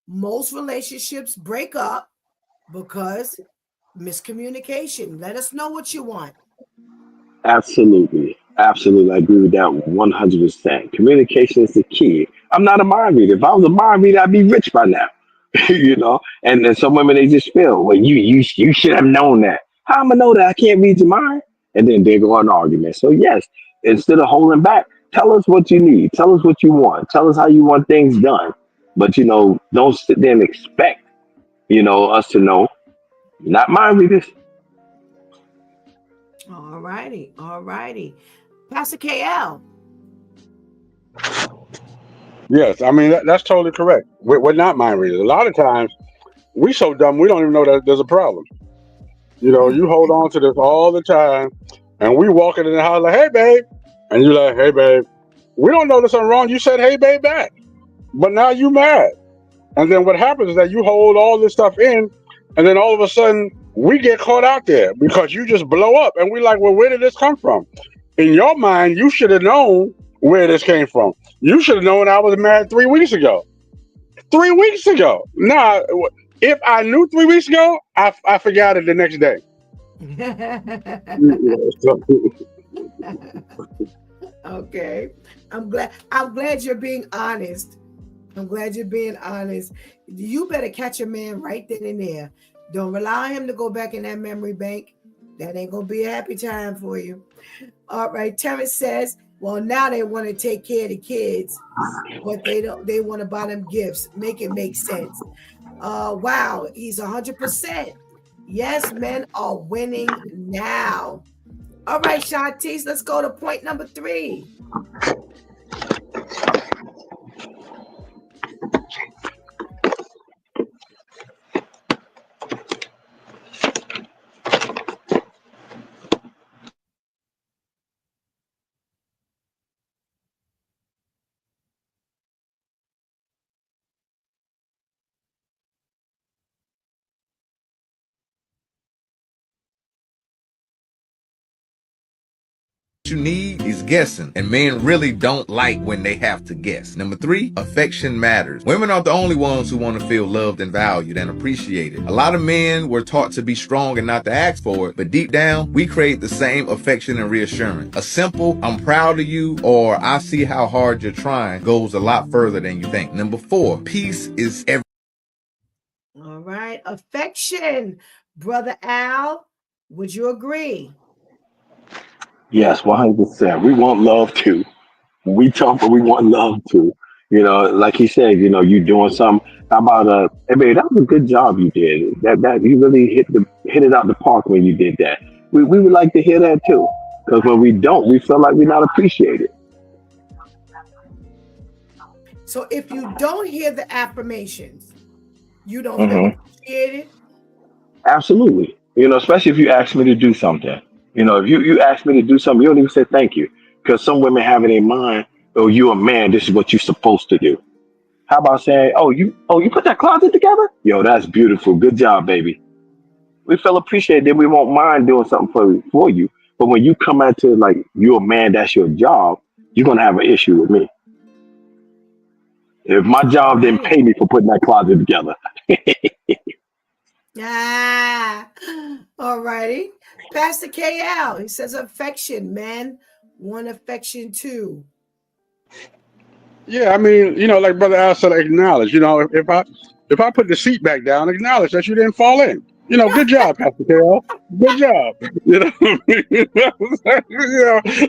Most relationships break up because miscommunication. Let us know what you want. Absolutely. Absolutely. I agree with that 100%. Communication is the key. I'm not a mind reader. If I was a mind reader, I'd be rich by now. You know? And then some women, they just feel, well, you should have known that. How am I know that? I can't read your mind. And then they go on an argument. So, yes, instead of holding back, tell us what you need. Tell us what you want. Tell us how you want things done. But, don't sit there and expect, us to know. Not mind readers. All righty. All righty. Pastor KL. Yes, I mean that's totally correct. We're not mind readers. A lot of times we so dumb we don't even know that there's a problem. You know, you hold on to this all the time, and we walking in the house like, "Hey, babe," and you're like, "Hey, babe." We don't know there's something wrong. You said, "Hey, babe," back, but now you mad. And then what happens is that you hold all this stuff in, and then all of a sudden we get caught out there because you just blow up, and we're like, "Well, where did this come from?" In your mind, you should have known where this came from. You should have known I was mad 3 weeks ago. 3 weeks ago. Nah, if I knew 3 weeks ago, I forgot it the next day. Okay. I'm glad you're being honest. I'm glad you're being honest. You better catch a man right then and there. Don't rely on him to go back in that memory bank. That ain't gonna be a happy time for you. All right. Terrence says, well, now they want to take care of the kids, but they want to buy them gifts. Make it make sense. Wow, he's 100%. Yes, men are winning now. All right, Shantice, let's go to point number 3. You need is guessing, and men really don't like when they have to guess. Number 3, affection matters. Women aren't the only ones who want to feel loved and valued and appreciated. A lot of men were taught to be strong and not to ask for it, but deep down, we crave the same affection and reassurance. A simple, "I'm proud of you," or "I see how hard you're trying," goes a lot further than you think. Number 4, peace is everything. All right, affection. Brother Al, would you agree? Yes, 100%. We want love too. We talk, but we want love too. Like he said, you doing something. How about hey babe, that was a good job you did. That you really hit it out the park when you did that. We would like to hear that too. Because when we don't, we feel like we're not appreciated. So if you don't hear the affirmations, you don't feel Hmm. appreciated. Absolutely. Especially if you ask me to do something. If you ask me to do something, you don't even say thank you. Because some women have in their mind, oh, you're a man, this is what you're supposed to do. How about saying, oh, you put that closet together? Yo, that's beautiful. Good job, baby. We feel appreciated, then we won't mind doing something for you. But when you come out to like you're a man, that's your job, you're gonna have an issue with me. If my All job didn't right. pay me for putting that closet together. All righty. Pastor KL, he says affection, man. Want affection too. Yeah, I mean, like Brother Al said, acknowledge. If I put the seat back down, acknowledge that you didn't fall in. Good job, Pastor Carol. Good job.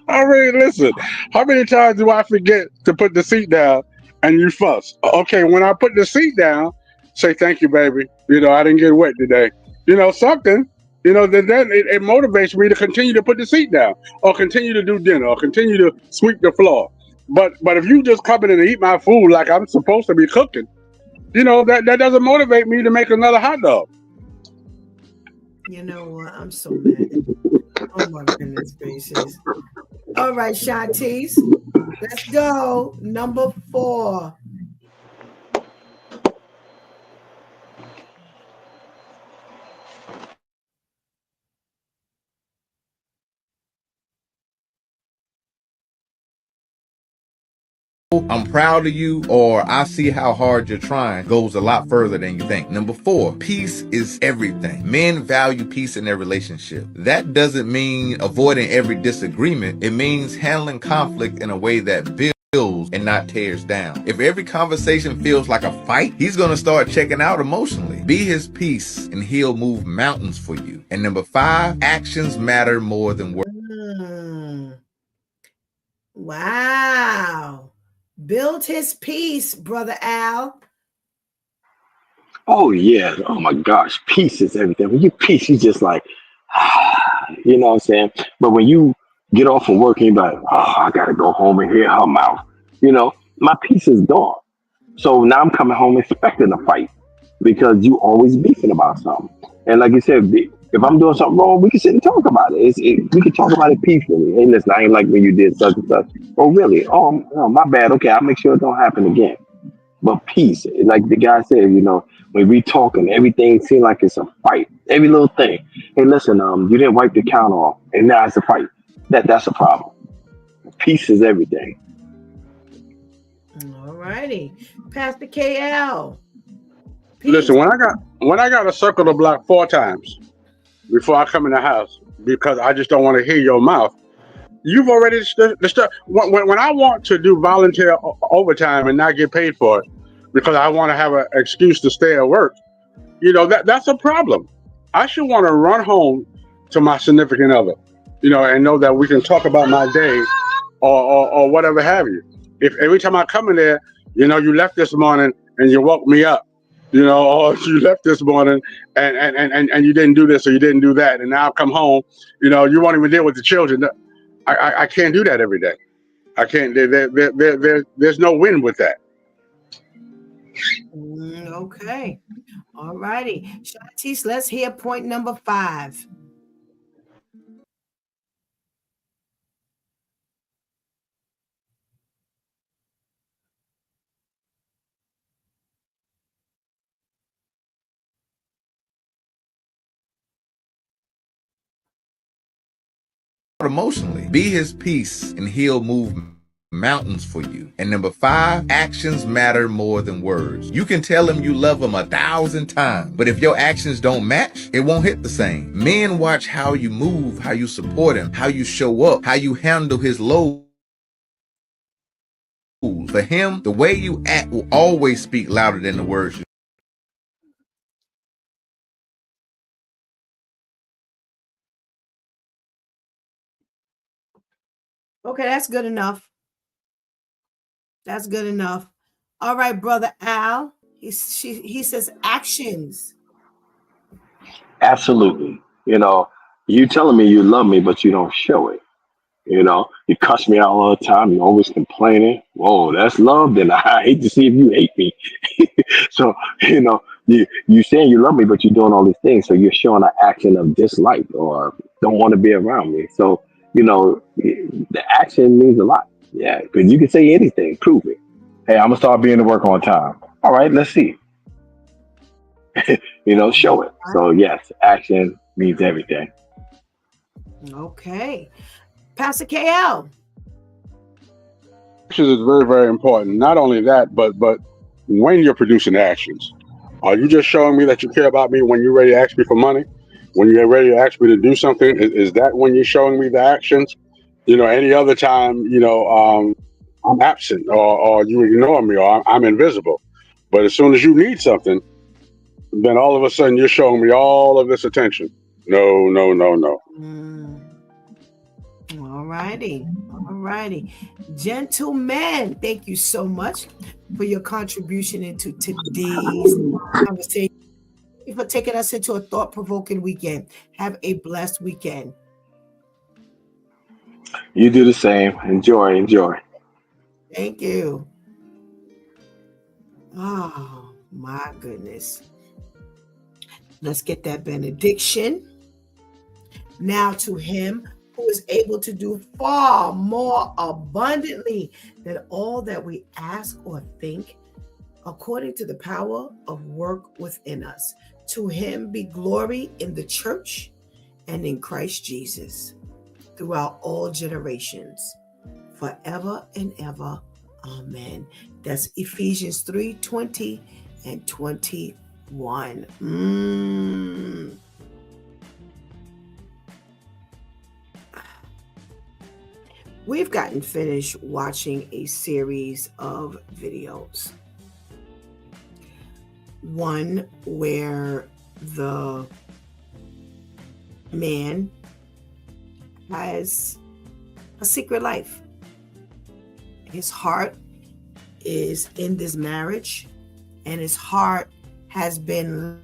I mean, listen. How many times do I forget to put the seat down and you fuss? Okay, when I put the seat down, say thank you, baby. I didn't get wet today. Something. Then it motivates me to continue to put the seat down, or continue to do dinner, or continue to sweep the floor. But if you just come in and eat my food like I'm supposed to be cooking, that doesn't motivate me to make another hot dog. You know what? I'm so mad. Oh my goodness gracious. All right, Shantice. Let's go. Number 4. I'm proud of you, or I see how hard you're trying goes a lot further than you think. Number 4, peace is everything. Men value peace in their relationship. That doesn't mean avoiding every disagreement. It means handling conflict in a way that builds and not tears down. If every conversation feels like a fight, he's going to start checking out emotionally. Be his peace and he'll move mountains for you. And number 5, actions matter more than words. Wow. Build his peace, Brother Al. Oh yeah. Oh my gosh. Peace is everything. When you peace, you just like, you know what I'm saying? But when you get off from work and you're like, oh, I gotta go home and hear her mouth, my peace is gone. So now I'm coming home expecting a fight because you always beefing about something. And like you said, if I'm doing something wrong, we can sit and talk about it. We can talk about it peacefully. Hey, listen, I ain't like when you did such and such. Oh, really? Oh, no, my bad. Okay, I'll make sure it don't happen again. But peace, like the guy said, when we talking, everything seems like it's a fight. Every little thing. Hey, listen, you didn't wipe the counter off, and now it's a fight. That's a problem. Peace is everything. All righty, Pastor KL. Peace. Listen, when I got to circle the block 4 times before I come in the house because I just don't want to hear your mouth. You've already when I want to do volunteer overtime and not get paid for it because I want to have an excuse to stay at work, that's a problem. I should want to run home to my significant other, and know that we can talk about my day or whatever have you. If every time I come in there, you left this morning and you woke me up, or you left this morning and you didn't do this or you didn't do that, and now I come home, you won't even deal with the children. I can't do that every day. I can't. There's no win with that. Okay. All righty. Shantice, let's hear point number 5. Emotionally, be his peace and he'll move mountains for you. And number 5, actions matter more than words. You can tell him you love him 1,000 times, but if your actions don't match, it won't hit the same. Men watch how you move, how you support him, how you show up, how you handle his load. For him, the way you act will always speak louder than the words you. Okay, that's good enough. That's good enough. All right, Brother Al. He says actions. Absolutely. You telling me you love me, but you don't show it. You cuss me out all the time. You're always complaining. Whoa, that's love. Then I hate to see if you hate me. So, you saying you love me, but you're doing all these things. So you're showing an action of dislike or don't want to be around me. So, the action means a lot. Yeah, because you can say anything, prove it. Hey, I'm gonna start being to work on time. All right, let's see. Show it. So yes, action means everything. Okay. Pastor KL. Actions is very, very important. Not only that, but when you're producing actions, are you just showing me that you care about me when you're ready to ask me for money? When you're ready to ask me to do something, is that when you're showing me the actions? Any other time, I'm absent, or you ignore me, or I'm invisible. But as soon as you need something, then all of a sudden you're showing me all of this attention. No, no, no, no. All righty. All righty. Gentlemen, thank you so much for your contribution into today's conversation. Thank you for taking us into a thought-provoking weekend. Have a blessed weekend. You do the same. Enjoy. Thank you. Oh, my goodness. Let's get that benediction. Now to him who is able to do far more abundantly than all that we ask or think, according to the power of work within us. To him be glory in the church and in Christ Jesus throughout all generations, forever and ever. Amen. That's Ephesians 3:20 and 21. We've gotten finished watching a series of videos. One where the man has a secret life. His heart is in this marriage, and his heart has been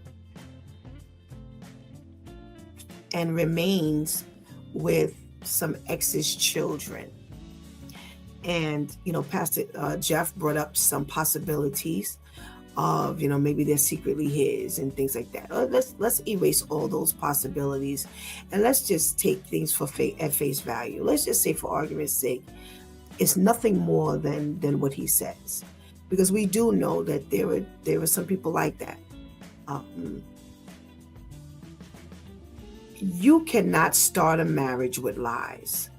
and remains with some ex's children. And, Pastor Jeff brought up some possibilities of, maybe they're secretly his and things like that. Let's erase all those possibilities, and let's just take things at face value. Let's just say, for argument's sake, it's nothing more than what he says, because we do know that there were some people like that. You cannot start a marriage with lies.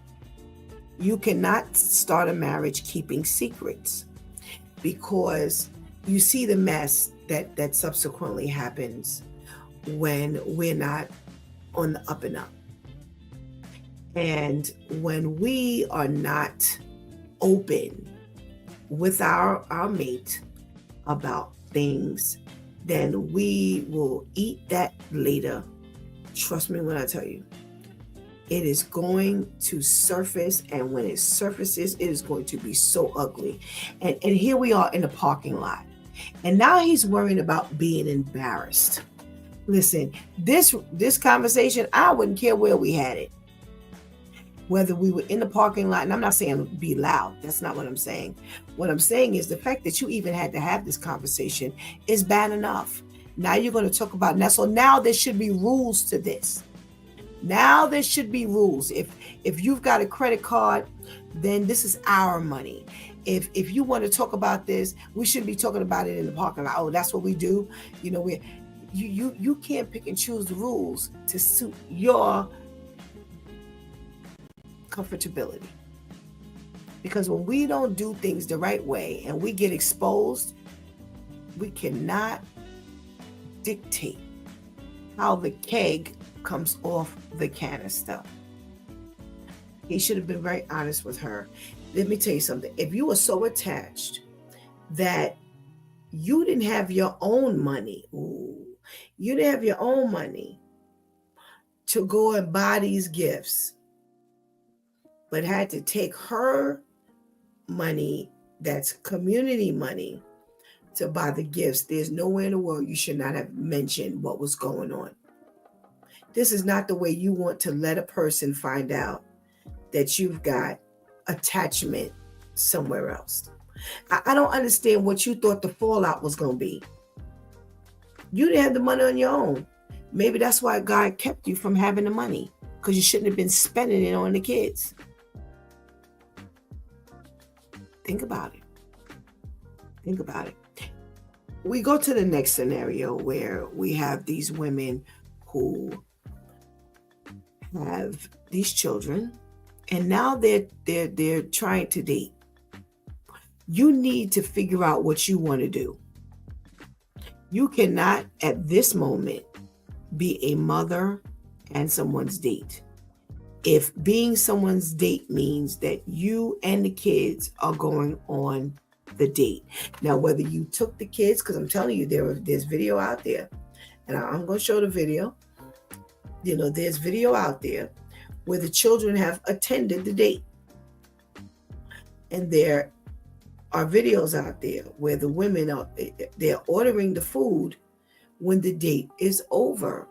You cannot start a marriage keeping secrets, because you see the mess that subsequently happens when we're not on the up and up. And when we are not open with our mate about things, then we will eat that later. Trust me when I tell you, it is going to surface, and when it surfaces, it is going to be so ugly. And here we are in the parking lot, and now he's worrying about being embarrassed. Listen, this conversation, I wouldn't care where we had it. Whether we were in the parking lot, and I'm not saying be loud. That's not what I'm saying. What I'm saying is the fact that you even had to have this conversation is bad enough. Now you're going to talk about now. So now there should be rules to this. Now there should be rules. If you've got a credit card, then this is our money. If you want to talk about this, we shouldn't be talking about it in the parking lot. Oh, that's what we do. You can't pick and choose the rules to suit your comfortability. Because when we don't do things the right way and we get exposed, we cannot dictate how the keg comes off the canister. He should have been very honest with her. Let me tell you something. If you were so attached that you didn't have your own money, you didn't have your own money to go and buy these gifts, but had to take her money, that's community money, to buy the gifts, there's nowhere in the world you should not have mentioned what was going on. This is not the way you want to let a person find out that you've got attachment somewhere else. I don't understand what you thought the fallout was going to be. You didn't have the money on your own. Maybe that's why God kept you from having the money, because you shouldn't have been spending it on the kids. Think about it. Think about it. We go to the next scenario where we have these women who have these children, and now they're trying to date. You need to figure out what you want to do. You cannot at this moment be a mother and someone's date. if being someone's date means that you and the kids are going on the date. Now, whether you took the kids, because I'm telling you, there's video out there, and I'm going to show the video. There's video out there where the children have attended the date. And there are videos out there where the women they're ordering the food when the date is over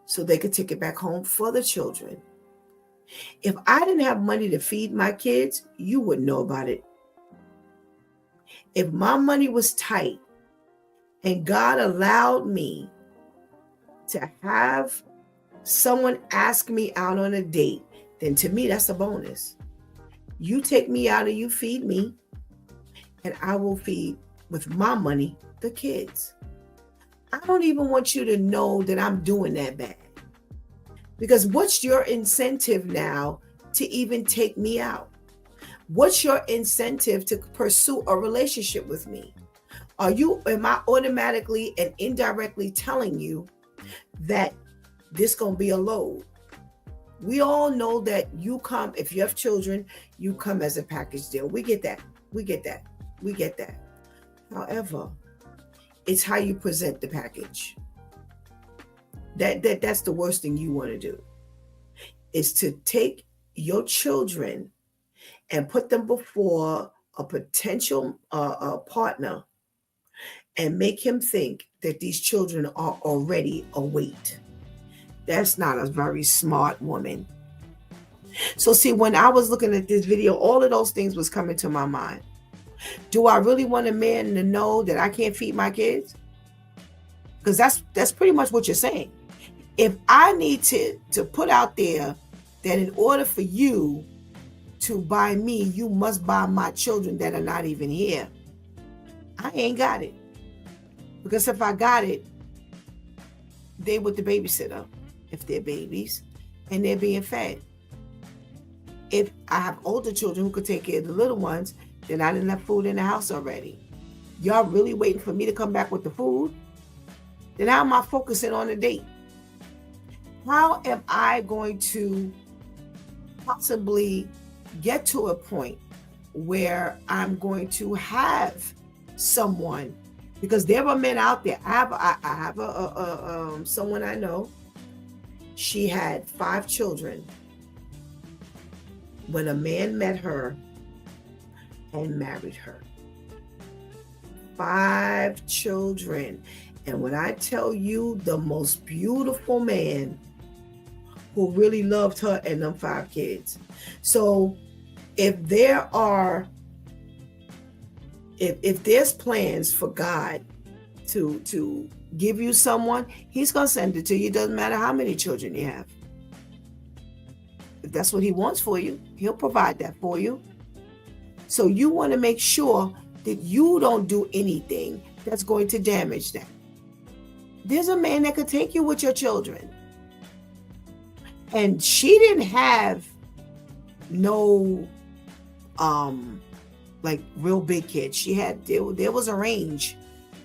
so they could take it back home for the children. If I didn't have money to feed my kids, you wouldn't know about it. If my money was tight and God allowed me to have someone ask me out on a date, then to me, that's a bonus. You take me out and you feed me, and I will feed with my money the kids. I don't even want you to know that I'm doing that bad. Because what's your incentive now to even take me out? What's your incentive to pursue a relationship with me? Am I automatically and indirectly telling you that this gonna be a load? We all know that you come, if you have children, you come as a package deal. We get that. However, it's how you present the package. That's the worst thing you want to do, is to take your children and put them before a potential partner and make him think that these children are already a weight. That's not a very smart woman. So see, when I was looking at this video, all of those things was coming to my mind. Do I really want a man to know that I can't feed my kids? Because that's pretty much what you're saying. If I need to put out there that in order for you to buy me, you must buy my children that are not even here, I ain't got it. Because if I got it, they with the babysitter, if they're babies, and they're being fed. If I have older children who could take care of the little ones, then I didn't have food in the house already. Y'all really waiting for me to come back with the food? Then how am I focusing on the date? How am I going to possibly get to a point where I'm going to have someone? Because there are men out there. I have someone I know. She had 5 children when a man met her and married her. 5 children. And when I tell you, the most beautiful man who really loved her and them 5 kids. So if there's plans for God to give you someone, he's going to send it to you. It doesn't matter how many children you have. If that's what he wants for you, he'll provide that for you. So you want to make sure that you don't do anything that's going to damage that. There's a man that could take you with your children. And she didn't have no like real big kids. There was a range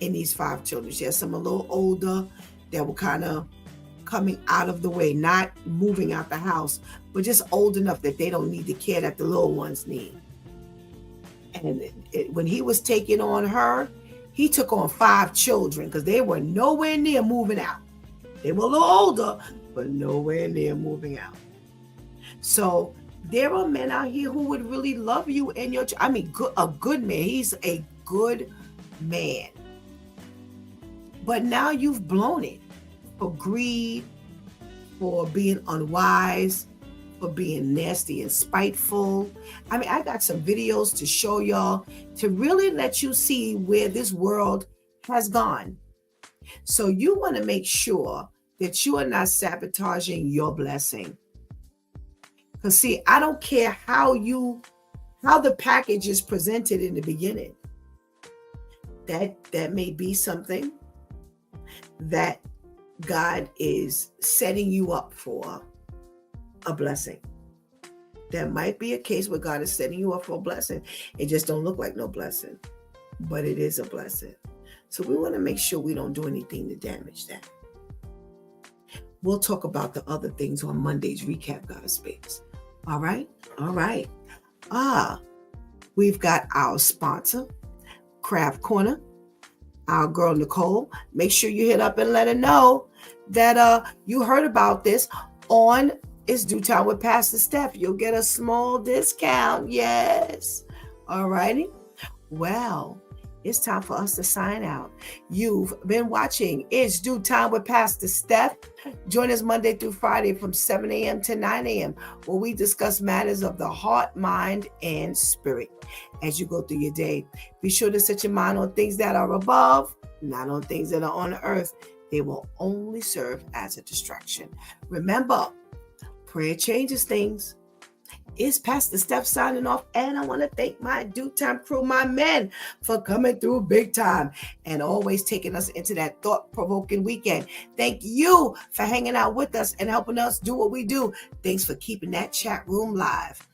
in these 5 children. She had some a little older that were kind of coming out of the way, not moving out the house, but just old enough that they don't need the care that the little ones need. And when he was taking on her, he took on 5 children because they were nowhere near moving out. They were a little older, but nowhere near moving out. So there are men out here who would really love you and your a good man. He's a good man. But now you've blown it for greed, for being unwise, for being nasty and spiteful. I got some videos to show y'all to really let you see where this world has gone. So you want to make sure that you are not sabotaging your blessing. Because see, I don't care how the package is presented in the beginning. That may be something that God is setting you up for a blessing. There might be a case where God is setting you up for a blessing. It just don't look like no blessing, but it is a blessing. So we want to make sure we don't do anything to damage that. We'll talk about the other things on Monday's recap, God's Space. All right. We've got our sponsor, Craft Corner, our girl Nicole. Make sure you hit up and let her know that you heard about this on It's Due Time with Pastor Steph. You'll get a small discount. Yes. All righty. Well, it's time for us to sign out. You've been watching It's Due Time with Pastor Steph. Join us Monday through Friday from 7 a.m. to 9 a.m. where we discuss matters of the heart, mind, and spirit. As you go through your day, be sure to set your mind on things that are above, not on things that are on the earth. They will only serve as a distraction. Remember, prayer changes things. It's Pastor Steph signing off, and I want to thank my Due Time crew, my men, for coming through big time and always taking us into that thought-provoking weekend. Thank you for hanging out with us and helping us do what we do. Thanks for keeping that chat room live.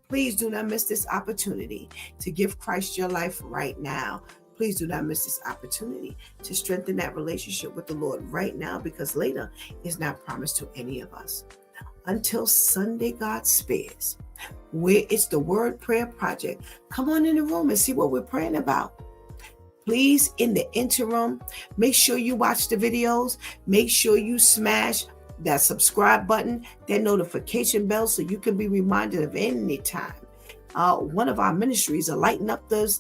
Please do not miss this opportunity to give Christ your life right now. Please do not miss this opportunity to strengthen that relationship with the Lord right now, because later is not promised to any of us. Until Sunday, God spares, where it's the Word Prayer Project. Come on in the room and see what we're praying about. Please, in the interim, make sure you watch the videos. Make sure you smash that subscribe button, that notification bell, so you can be reminded of any time one of our ministries are lighting up this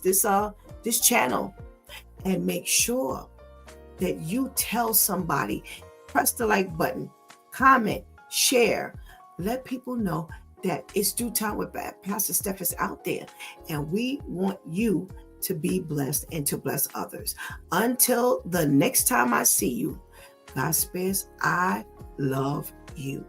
channel. And make sure that you tell somebody, press the like button, comment, share, let people know that It's Due Time with Pastor Steph is out there, and we want you to be blessed and to bless others. Until the next time I see you, God spares, I love you.